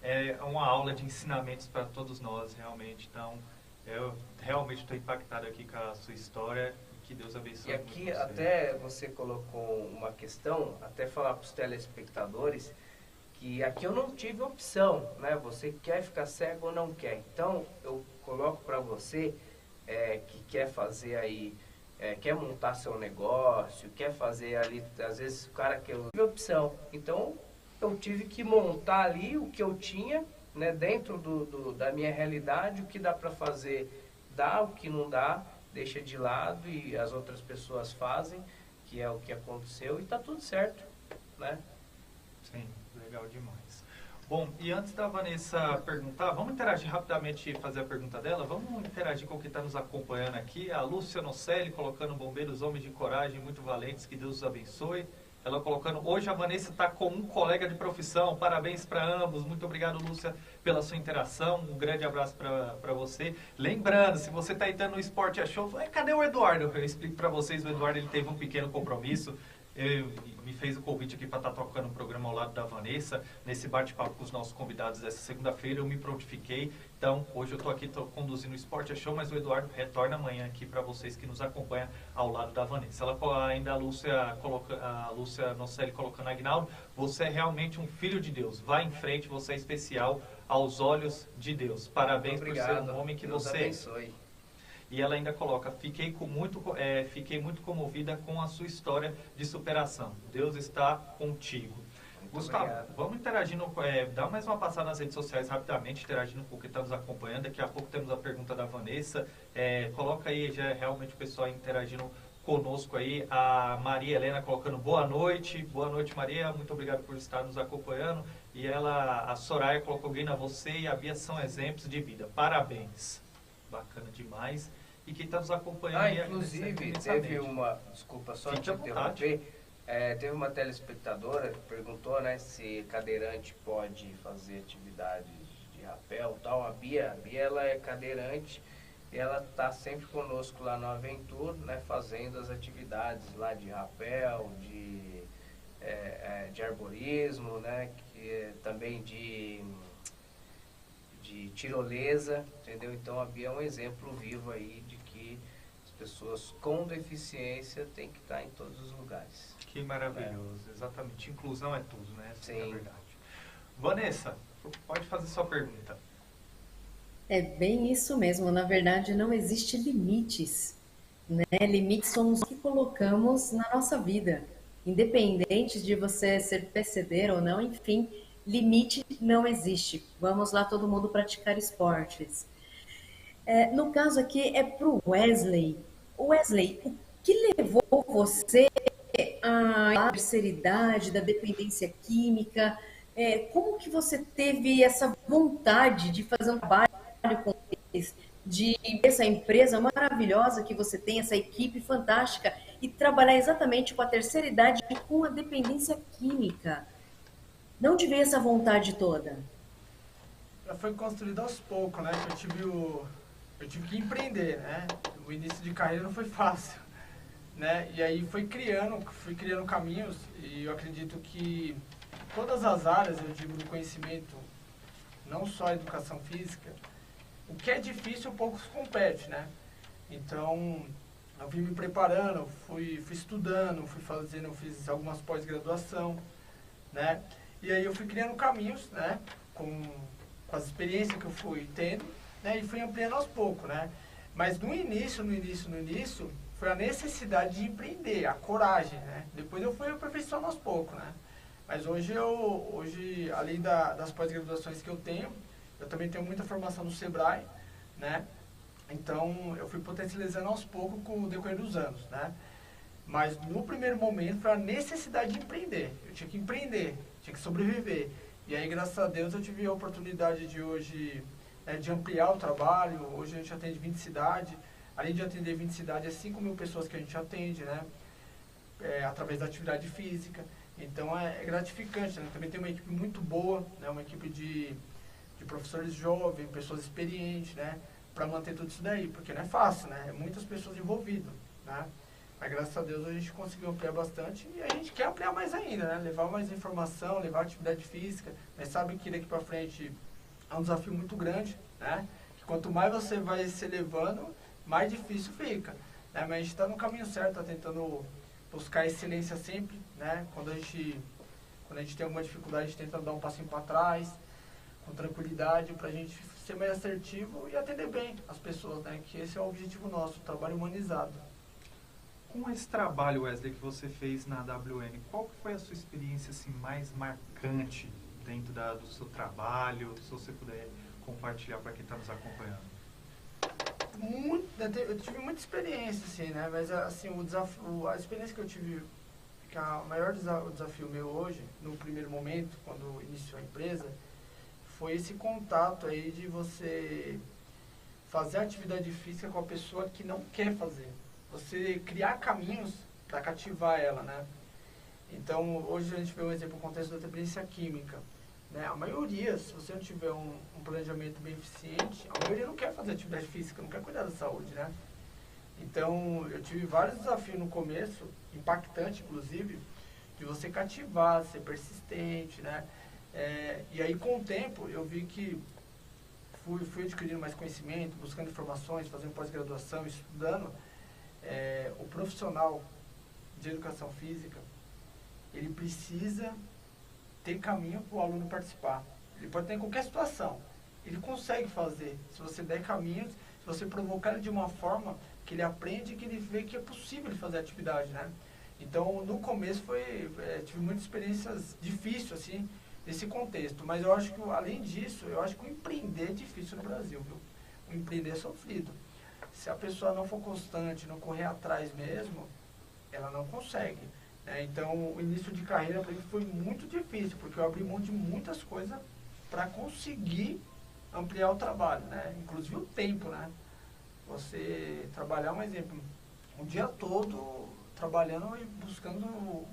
é uma aula de ensinamentos para todos nós, realmente. Então, eu realmente estou impactado aqui com a sua história. Que Deus abençoe. E aqui até você colocou uma questão, até falar para os telespectadores, que aqui eu não tive opção, né? Você quer ficar cego ou não quer. Então, eu coloco para você que quer fazer aí, quer montar seu negócio, quer fazer ali, às vezes o cara quer opção. Então, eu tive que montar ali o que eu tinha, né? Dentro da minha realidade, o que dá para fazer, dá, o que não dá, deixa de lado e as outras pessoas fazem, que é o que aconteceu, e tá tudo certo, né? Sim, legal demais. Bom, e antes da Vanessa perguntar, vamos interagir rapidamente e fazer a pergunta dela? Vamos interagir com quem está nos acompanhando aqui. A Lúcia Nocelli colocando bombeiros, homens de coragem, muito valentes, que Deus os abençoe. Ela colocando, hoje a Vanessa está com um colega de profissão, parabéns para ambos. Muito obrigado, Lúcia, pela sua interação. Um grande abraço para você. Lembrando, se você está entrando no Esporte a Show, cadê o Eduardo? Eu explico para vocês, o Eduardo ele teve um pequeno compromisso. Me fez o convite aqui para estar tocando um programa ao lado da Vanessa, nesse bate-papo com os nossos convidados dessa segunda-feira. Eu me prontifiquei, então hoje eu estou aqui conduzindo o Esporte a Show, mas o Eduardo retorna amanhã aqui para vocês que nos acompanham ao lado da Vanessa. Ainda a Lúcia Nocelli colocando, Aguinaldo, você é realmente um filho de Deus, vá em frente, você é especial aos olhos de Deus. Parabéns por ser um homem que Deus você abençoe. E ela ainda coloca, fiquei muito comovida com a sua história de superação. Deus está contigo. Muito Gustavo, obrigado. vamos interagindo, dá mais uma passada nas redes sociais rapidamente, interagindo com quem está nos acompanhando. Daqui a pouco temos a pergunta da Vanessa. Coloca aí, já realmente o pessoal interagindo conosco aí. A Maria Helena colocando boa noite. Boa noite, Maria. Muito obrigado por estar nos acompanhando. E a Soraya colocou, Guina, você e a Bia são exemplos de vida. Parabéns. Bacana demais. E quem está nos acompanhando aí... Inclusive, teve uma... Desculpa, só te interromper. Teve uma telespectadora que perguntou, né, se cadeirante pode fazer atividades de rapel e tal. A Bia, ela é cadeirante e ela está sempre conosco lá no Aventura, né, fazendo as atividades lá de rapel, de arborismo, né, também de tirolesa, entendeu? Então a Bia é um exemplo vivo aí de que as pessoas com deficiência têm que estar em todos os lugares. Que maravilhoso, exatamente. Inclusão é tudo, né? Essa é a Sim. verdade. Vanessa, pode fazer sua pergunta. É bem isso mesmo. Na verdade, não existe limites, né? Limites somos os que colocamos na nossa vida. Independente de você ser PCD ou não, enfim, limite não existe. Vamos lá todo mundo praticar esportes. No caso aqui é para o Wesley. Wesley, o que levou você à terceira idade, da dependência química? Como que você teve essa vontade de fazer um trabalho com eles, de essa empresa maravilhosa que você tem, essa equipe fantástica, e trabalhar exatamente com a terceira idade e com a dependência química? De onde veio essa vontade toda? Já foi construído aos poucos, né? Eu tive que empreender, né? O início de carreira não foi fácil, né? E aí fui criando caminhos, e eu acredito que todas as áreas, eu digo, do conhecimento, não só a educação física, o que é difícil poucos compete, né? Então, eu vim me preparando, fui estudando, fiz algumas pós-graduação, né? E aí eu fui criando caminhos, né? Com as experiências que eu fui tendo, né? E fui ampliando aos poucos, né? Mas no início, foi a necessidade de empreender, a coragem, né? Depois eu fui aperfeiçoando aos poucos, né? Mas hoje além das pós-graduações que eu tenho, eu também tenho muita formação no Sebrae, né? Então, eu fui potencializando aos poucos com o decorrer dos anos, né? Mas no primeiro momento foi a necessidade de empreender. Eu tinha que empreender, tinha que sobreviver. E aí, graças a Deus, eu tive a oportunidade de hoje, né, de ampliar o trabalho. Hoje a gente atende 20 cidades. Além de atender 20 cidades, é 5 mil pessoas que a gente atende, né? Através da atividade física. Então, é gratificante, né? Também tem uma equipe muito boa, né? Uma equipe de professores jovens, pessoas experientes, né? Para manter tudo isso daí, porque não é fácil, né? É muitas pessoas envolvidas, né? Mas graças a Deus a gente conseguiu ampliar bastante e a gente quer ampliar mais ainda, né? Levar mais informação, levar atividade física. Mas sabe que daqui para frente é um desafio muito grande, né? Que quanto mais você vai se elevando, mais difícil fica, né? Mas a gente está no caminho certo, está tentando buscar excelência sempre, né? Quando a gente tem alguma dificuldade, a gente tenta dar um passinho para trás, com tranquilidade, para a gente ser mais assertivo e atender bem as pessoas, né? Que esse é o objetivo nosso, o trabalho humanizado. Com esse trabalho, Wesley, que você fez na WN, qual que foi a sua experiência assim, mais marcante dentro do seu trabalho? Se você puder compartilhar para quem está nos acompanhando. Eu tive muita experiência, assim, né? Mas assim, a experiência que eu tive, que o maior desafio meu hoje, no primeiro momento, quando iniciou a empresa, foi esse contato aí de você fazer atividade física com a pessoa que não quer fazer. Você criar caminhos para cativar ela, né? Então, hoje a gente vê um exemplo, o contexto da dependência química, né? A maioria, se você não tiver um planejamento bem eficiente, a maioria não quer fazer atividade física, não quer cuidar da saúde, né? Então, eu tive vários desafios no começo, impactante inclusive, de você cativar, ser persistente, né? E aí, com o tempo, eu vi que fui adquirindo mais conhecimento, buscando informações, fazendo pós-graduação, estudando. O profissional de educação física, ele precisa ter caminho para o aluno participar. Ele pode ter em qualquer situação. Ele consegue fazer, se você der caminhos, se você provocar ele de uma forma que ele aprende, que ele vê que é possível ele fazer atividade, né? Então, no começo tive muitas experiências difíceis, assim, nesse contexto. Mas eu acho que, além disso, eu acho que o empreender é difícil no Brasil, viu? O empreender é sofrido. Se a pessoa não for constante, não correr atrás mesmo, ela não consegue, né? Então, o início de carreira para mim foi muito difícil, porque eu abri mão de muitas coisas para conseguir ampliar o trabalho, né? Inclusive o tempo, né? Você trabalhar, um exemplo, o dia todo trabalhando e buscando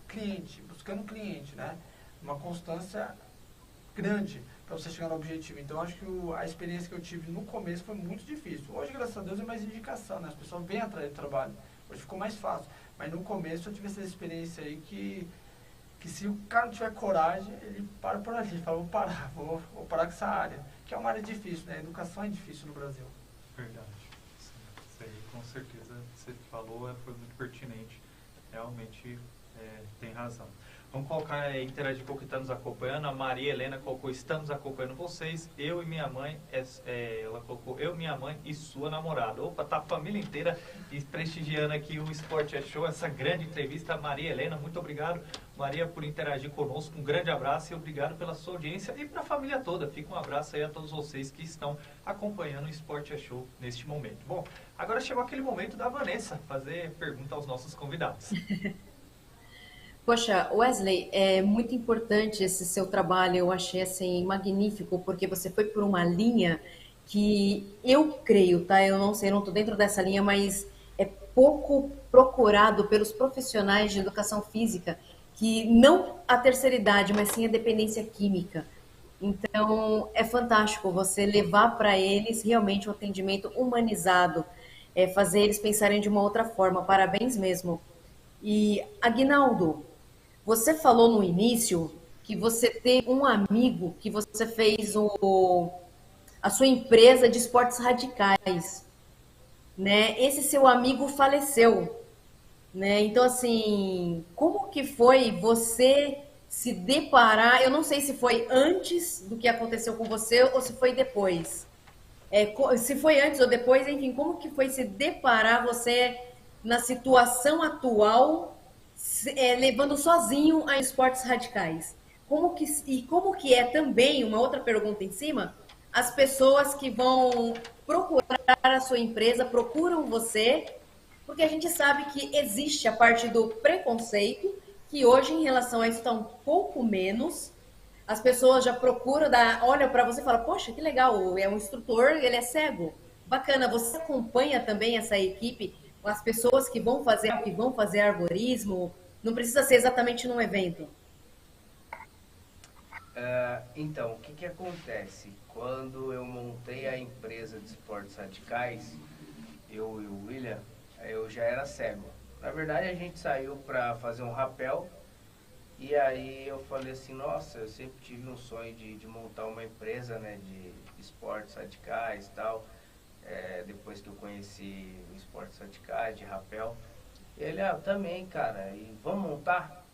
cliente, né? Uma constância grande para você chegar no objetivo. Então, acho que a experiência que eu tive no começo foi muito difícil. Hoje, graças a Deus, é mais indicação, né? As pessoas vêm atrás do trabalho. Hoje ficou mais fácil. Mas no começo eu tive essa experiência aí que se o cara não tiver coragem, ele para por ali. Fala, vou parar com essa área. Que é uma área difícil, né? A educação é difícil no Brasil. Verdade. Isso aí, com certeza, você falou, foi muito pertinente. Realmente tem razão. Vamos colocar, interagir com o que está nos acompanhando. A Maria Helena colocou, estamos acompanhando vocês, eu e minha mãe, ela colocou, eu, minha mãe e sua namorada. Opa, tá a família inteira prestigiando aqui o Esporte é Show, essa grande entrevista. Maria Helena, muito obrigado, Maria, por interagir conosco. Um grande abraço e obrigado pela sua audiência e para a família toda. Fica um abraço aí a todos vocês que estão acompanhando o Esporte é Show neste momento. Bom, agora chegou aquele momento da Vanessa fazer pergunta aos nossos convidados. Poxa, Wesley, é muito importante esse seu trabalho, eu achei assim magnífico, porque você foi por uma linha que eu creio, tá? Eu não sei, não estou dentro dessa linha, mas é pouco procurado pelos profissionais de educação física, que não a terceira idade, mas sim a dependência química. Então, é fantástico você levar para eles realmente um atendimento humanizado, fazer eles pensarem de uma outra forma. Parabéns mesmo. E, Aguinaldo, você falou no início que você tem um amigo que você fez a sua empresa de esportes radicais, né? Esse seu amigo faleceu, né? Então, assim, como que foi você se deparar? Eu não sei se foi antes do que aconteceu com você ou se foi depois. Se foi antes ou depois, enfim, como que foi se deparar você na situação atual, levando sozinho a esportes radicais? Como que é também, uma outra pergunta em cima, as pessoas que vão procurar a sua empresa, procuram você, porque a gente sabe que existe a parte do preconceito, que hoje em relação a isso está um pouco menos. As pessoas já procuram, olham para você e falam, poxa, que legal, é um instrutor, ele é cego. Bacana, você acompanha também essa equipe, as pessoas que vão fazer arborismo, não precisa ser exatamente num evento. Então, o que acontece? Quando eu montei a empresa de esportes radicais, eu e o William, eu já era cego. Na verdade, a gente saiu para fazer um rapel, e aí eu falei assim, nossa, eu sempre tive um sonho de montar uma empresa, né, de esportes radicais e tal, depois que eu conheci o esportes radicais, de rapel. E ele, também, cara, e vamos montar?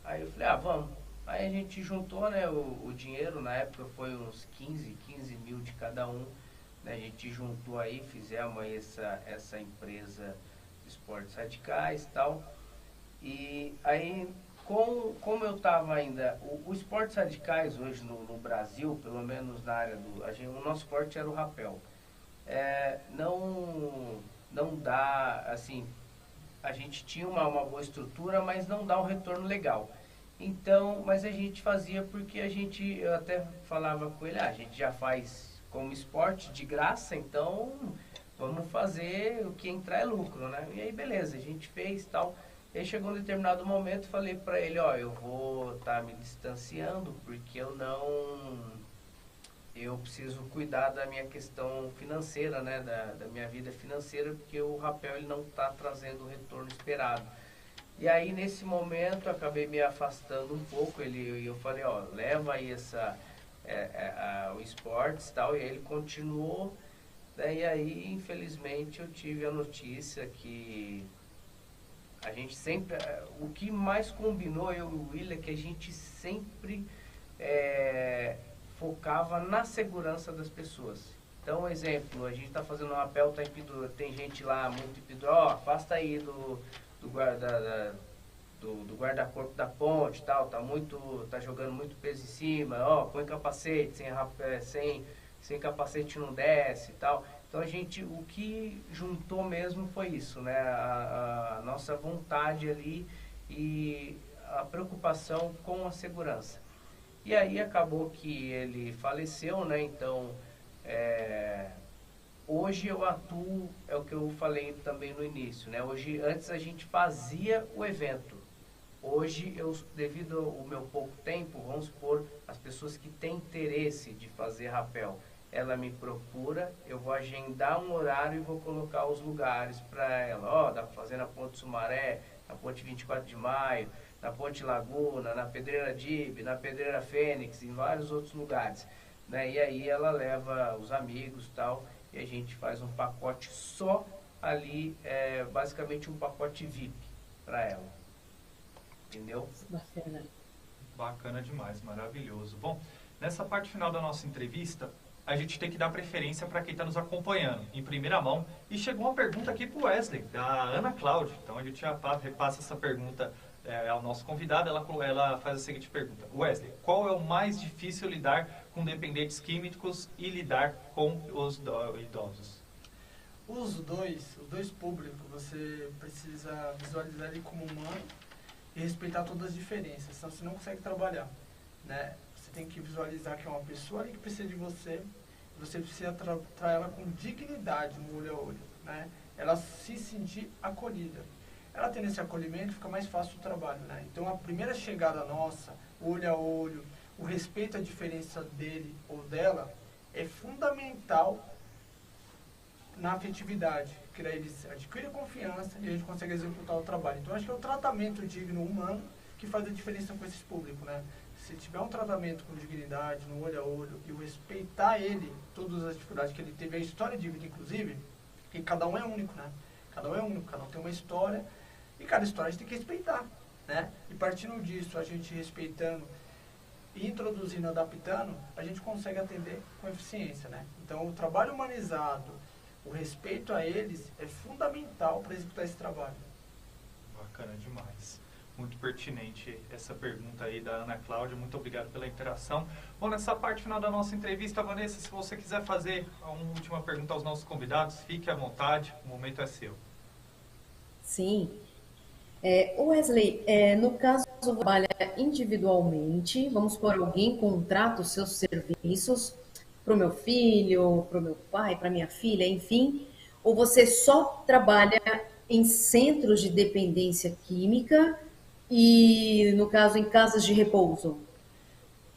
Aí eu falei, vamos. Aí a gente juntou, né, o dinheiro, na época foi uns 15 mil de cada um, né, a gente juntou aí, fizemos aí essa empresa de esportes radicais e tal. E aí, como eu estava ainda, o esportes radicais hoje no Brasil, pelo menos na área o nosso esporte era o rapel. Não dá, assim, a gente tinha uma boa estrutura, mas não dá um retorno legal. Então, mas a gente fazia porque eu até falava com ele, a gente já faz como esporte de graça, então vamos fazer, o que entrar é lucro, né? E aí beleza, a gente fez tal. E aí chegou um determinado momento, falei para ele, eu vou estar me distanciando porque eu preciso cuidar da minha questão financeira, né, da minha vida financeira, porque o rapel ele não está trazendo o retorno esperado. E aí, nesse momento, eu acabei me afastando um pouco. Eu falei, leva aí o esportes e tal. E aí ele continuou. E aí, infelizmente, eu tive a notícia que a gente sempre... O que mais combinou, eu e o William, é que a gente sempre focava na segurança das pessoas. Então, exemplo, a gente está fazendo um rapel, tem gente lá muito impedrosa, afasta aí do guarda-corpo da ponte, tal, tá jogando muito peso em cima, põe capacete, sem capacete não desce e tal. Então o que juntou mesmo foi isso, né? A nossa vontade ali e a preocupação com a segurança. E aí acabou que ele faleceu, né? Então, hoje eu atuo, é o que eu falei também no início, né? Antes a gente fazia o evento. Hoje, devido ao meu pouco tempo, vamos supor, as pessoas que têm interesse de fazer rapel, ela me procura, eu vou agendar um horário e vou colocar os lugares para ela. Dá para fazer na Ponte Sumaré, na Ponte 24 de Maio, na Ponte Laguna, na Pedreira Dib, na Pedreira Fênix, em vários outros lugares, né? E aí ela leva os amigos e tal, e a gente faz um pacote só ali, basicamente um pacote VIP para ela. Entendeu? Bacana. Bacana demais, maravilhoso. Bom, nessa parte final da nossa entrevista, a gente tem que dar preferência para quem está nos acompanhando, em primeira mão. E chegou uma pergunta aqui para o Wesley, da Ana Cláudia. Então a gente já repassa essa pergunta ao nosso convidado. Ela faz a seguinte pergunta: Wesley, qual é o mais difícil lidar com dependentes químicos e lidar com os idosos? Os dois públicos, você precisa visualizar ele como humano e respeitar todas as diferenças, senão você não consegue trabalhar, né? Você tem que visualizar que é uma pessoa ali que precisa de você, e você precisa tratar ela com dignidade, no olho a olho, né? Ela se sentir acolhida. Ela tendo esse acolhimento, fica mais fácil o trabalho, né? Então, a primeira chegada nossa, olho a olho, o respeito à diferença dele ou dela, é fundamental na afetividade, que daí eles adquirem confiança e a gente consegue executar o trabalho. Então, acho que é o tratamento digno humano que faz a diferença com esses públicos, né? Se tiver um tratamento com dignidade, no olho a olho, e o respeitar ele, todas as dificuldades que ele teve, a história de vida, inclusive, que cada um é único, né? Cada um é único, cada um tem uma história, e cada história a gente tem que respeitar, né? E partindo disso, a gente respeitando e introduzindo, adaptando, a gente consegue atender com eficiência, né? Então, o trabalho humanizado, o respeito a eles é fundamental para executar esse trabalho. Bacana demais. Muito pertinente essa pergunta aí da Ana Cláudia. Muito obrigado pela interação. Bom, nessa parte final da nossa entrevista, Vanessa, se você quiser fazer uma última pergunta aos nossos convidados, fique à vontade, o momento é seu. Sim. Wesley, no caso, você trabalha individualmente, vamos supor, alguém contrata os seus serviços para o meu filho, para o meu pai, para minha filha, enfim, ou você só trabalha em centros de dependência química e, no caso, em casas de repouso?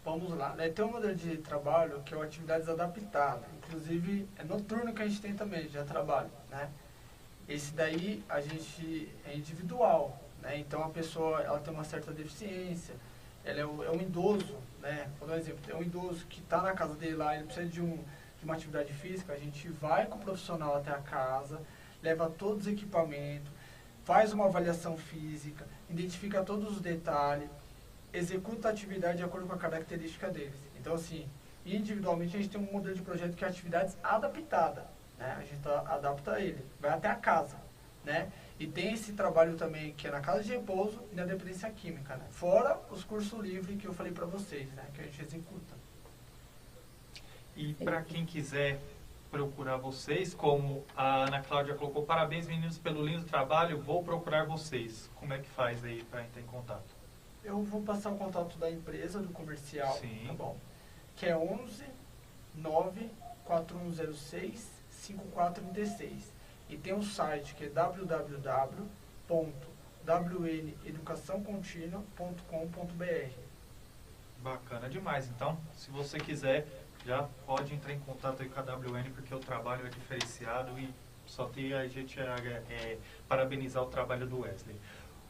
Vamos lá, né? Tem um modelo de trabalho que é o atividades adaptadas, inclusive é noturno que a gente tem também, já trabalho, né? Esse daí a gente é individual, né? Então a pessoa ela tem uma certa deficiência, ela é um idoso, né? Vou dar um exemplo, é um idoso que está na casa dele lá, ele precisa de uma atividade física, a gente vai com o profissional até a casa, leva todos os equipamentos, faz uma avaliação física, identifica todos os detalhes, executa a atividade de acordo com a característica deles. Então, assim, individualmente a gente tem um modelo de projeto que é atividades adaptadas, né? A gente adapta ele, vai até a casa, né? E tem esse trabalho também que é na casa de repouso e na dependência química, né? Fora os cursos livres que eu falei para vocês, né? Que a gente executa. E para quem quiser procurar vocês, como a Ana Cláudia colocou, parabéns meninos pelo lindo trabalho, vou procurar vocês. Como é que faz aí para entrar em contato? Eu vou passar o contato da empresa, do comercial, Sim. tá bom? Que é 11 9 4106 5436. E tem um site que é www.wneducaçãocontínua.com.br. Bacana demais. Então, se você quiser, já pode entrar em contato aí com a WN, porque o trabalho é diferenciado e só tem a gente parabenizar o trabalho do Wesley.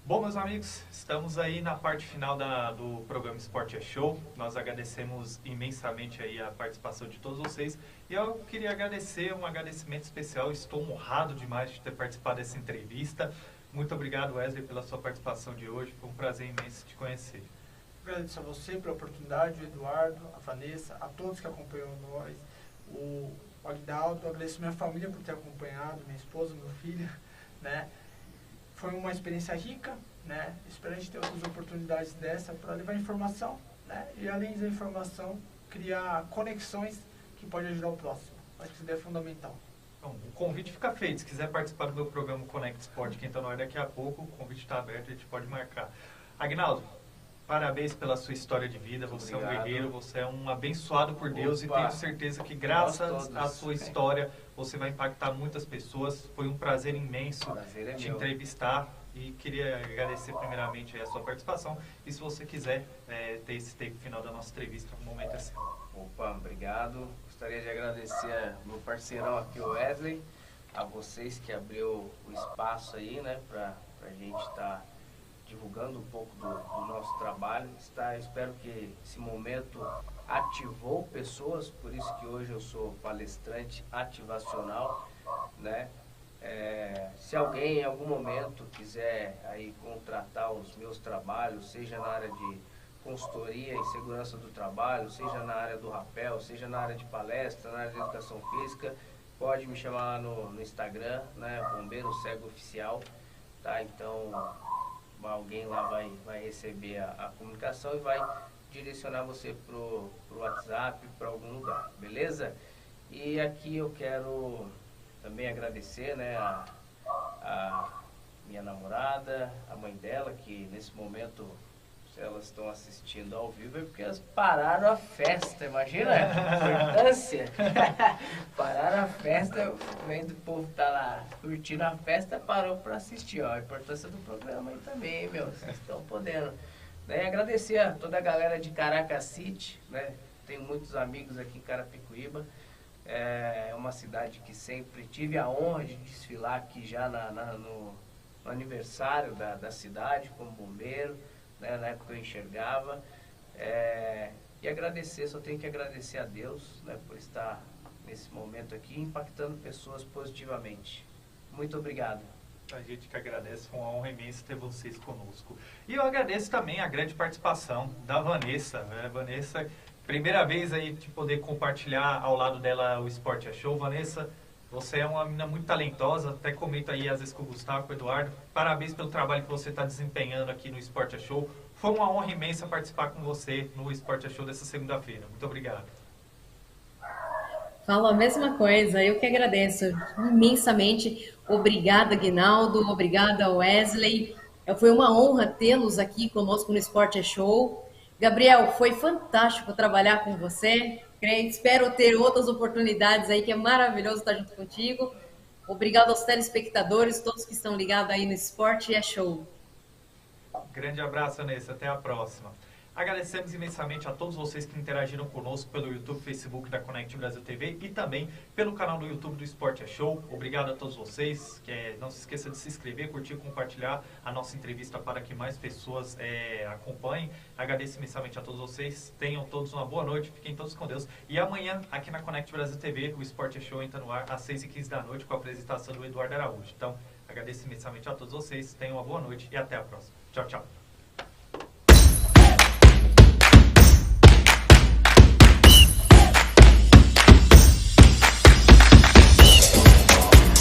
Bom, meus amigos, estamos aí na parte final do programa Esporte é Show. Nós agradecemos imensamente aí a participação de todos vocês. E eu queria agradecer, um agradecimento especial. Estou honrado demais de ter participado dessa entrevista. Muito obrigado, Wesley, pela sua participação de hoje. Foi um prazer imenso te conhecer. Agradeço a você pela oportunidade, o Eduardo, a Vanessa, a todos que acompanham nós, o Aguinaldo, agradeço minha família por ter acompanhado, minha esposa, meu filho, né? Foi uma experiência rica, né? Espero a gente ter outras oportunidades dessa para levar informação, né? E além da informação, criar conexões que podem ajudar o próximo. Acho que isso daí é fundamental. Bom, o convite fica feito. Se quiser participar do meu programa Conect Sport, quem está no ar daqui a pouco, o convite está aberto, a gente pode marcar. Aguinaldo, parabéns pela sua história de vida. Você Obrigado. É um guerreiro, você é um abençoado por Deus. Opa. E tenho certeza que graças Nós todos. à sua história você vai impactar muitas pessoas. Foi um prazer imenso Prazer é te meu. entrevistar e queria agradecer primeiramente a sua participação. E se você quiser ter esse tempo final da nossa entrevista, o momento é seu. Opa, obrigado. Gostaria de agradecer ao meu parceirão aqui, o Wesley, a vocês que abriu o espaço aí, né, pra gente estar divulgando um pouco do nosso trabalho. Espero que esse momento ativou pessoas, por isso que hoje eu sou palestrante ativacional, né? Se alguém em algum momento quiser aí contratar os meus trabalhos, seja na área de consultoria e segurança do trabalho, seja na área do rapel, seja na área de palestra, na área de educação física, pode me chamar no Instagram, né, Bombeiro Cego Oficial, tá? Então, alguém lá vai receber a comunicação e vai direcionar você pro WhatsApp, para algum lugar, beleza? E aqui eu quero também agradecer, né, a minha namorada, a mãe dela, que nesse momento, se elas estão assistindo ao vivo, é porque elas pararam a festa, imagina a importância. Pararam a festa, vendo o povo tá lá curtindo a festa, parou para assistir, ó, a importância do programa aí também, meu, vocês estão podendo. Né, agradecer a toda a galera de Caracas City, né, tenho muitos amigos aqui em Carapicuíba. É uma cidade que sempre tive a honra de desfilar aqui já no aniversário da cidade como bombeiro, né, na época eu enxergava. E agradecer, só tenho que agradecer a Deus, né, por estar nesse momento aqui impactando pessoas positivamente. Muito obrigado. A gente que agradece, foi uma honra imensa ter vocês conosco. E eu agradeço também a grande participação da Vanessa. Vanessa, primeira vez aí de poder compartilhar ao lado dela o Esporte é Show. Vanessa, você é uma menina muito talentosa, até comento aí às vezes com o Gustavo, com o Eduardo. Parabéns pelo trabalho que você está desempenhando aqui no Esporte é Show. Foi uma honra imensa participar com você no Esporte é Show dessa segunda-feira. Muito obrigado. Falo a mesma coisa, eu que agradeço imensamente. Obrigada, Guinaldo, obrigada, Wesley. Foi uma honra tê-los aqui conosco no Esporte é Show. Gabriel, foi fantástico trabalhar com você. Espero ter outras oportunidades aí, que é maravilhoso estar junto contigo. Obrigado aos telespectadores, todos que estão ligados aí no Esporte é Show. Grande abraço, Vanessa. Até a próxima. Agradecemos imensamente a todos vocês que interagiram conosco pelo YouTube, Facebook da Connect Brasil TV e também pelo canal do YouTube do Esporte é Show. Obrigado a todos vocês. Não se esqueça de se inscrever, curtir e compartilhar a nossa entrevista para que mais pessoas acompanhem. Agradeço imensamente a todos vocês. Tenham todos uma boa noite. Fiquem todos com Deus. E amanhã, aqui na Connect Brasil TV, o Esporte é Show entra no ar às 6h15 da noite com a apresentação do Eduardo Araújo. Então, agradeço imensamente a todos vocês. Tenham uma boa noite e até a próxima. Tchau, tchau.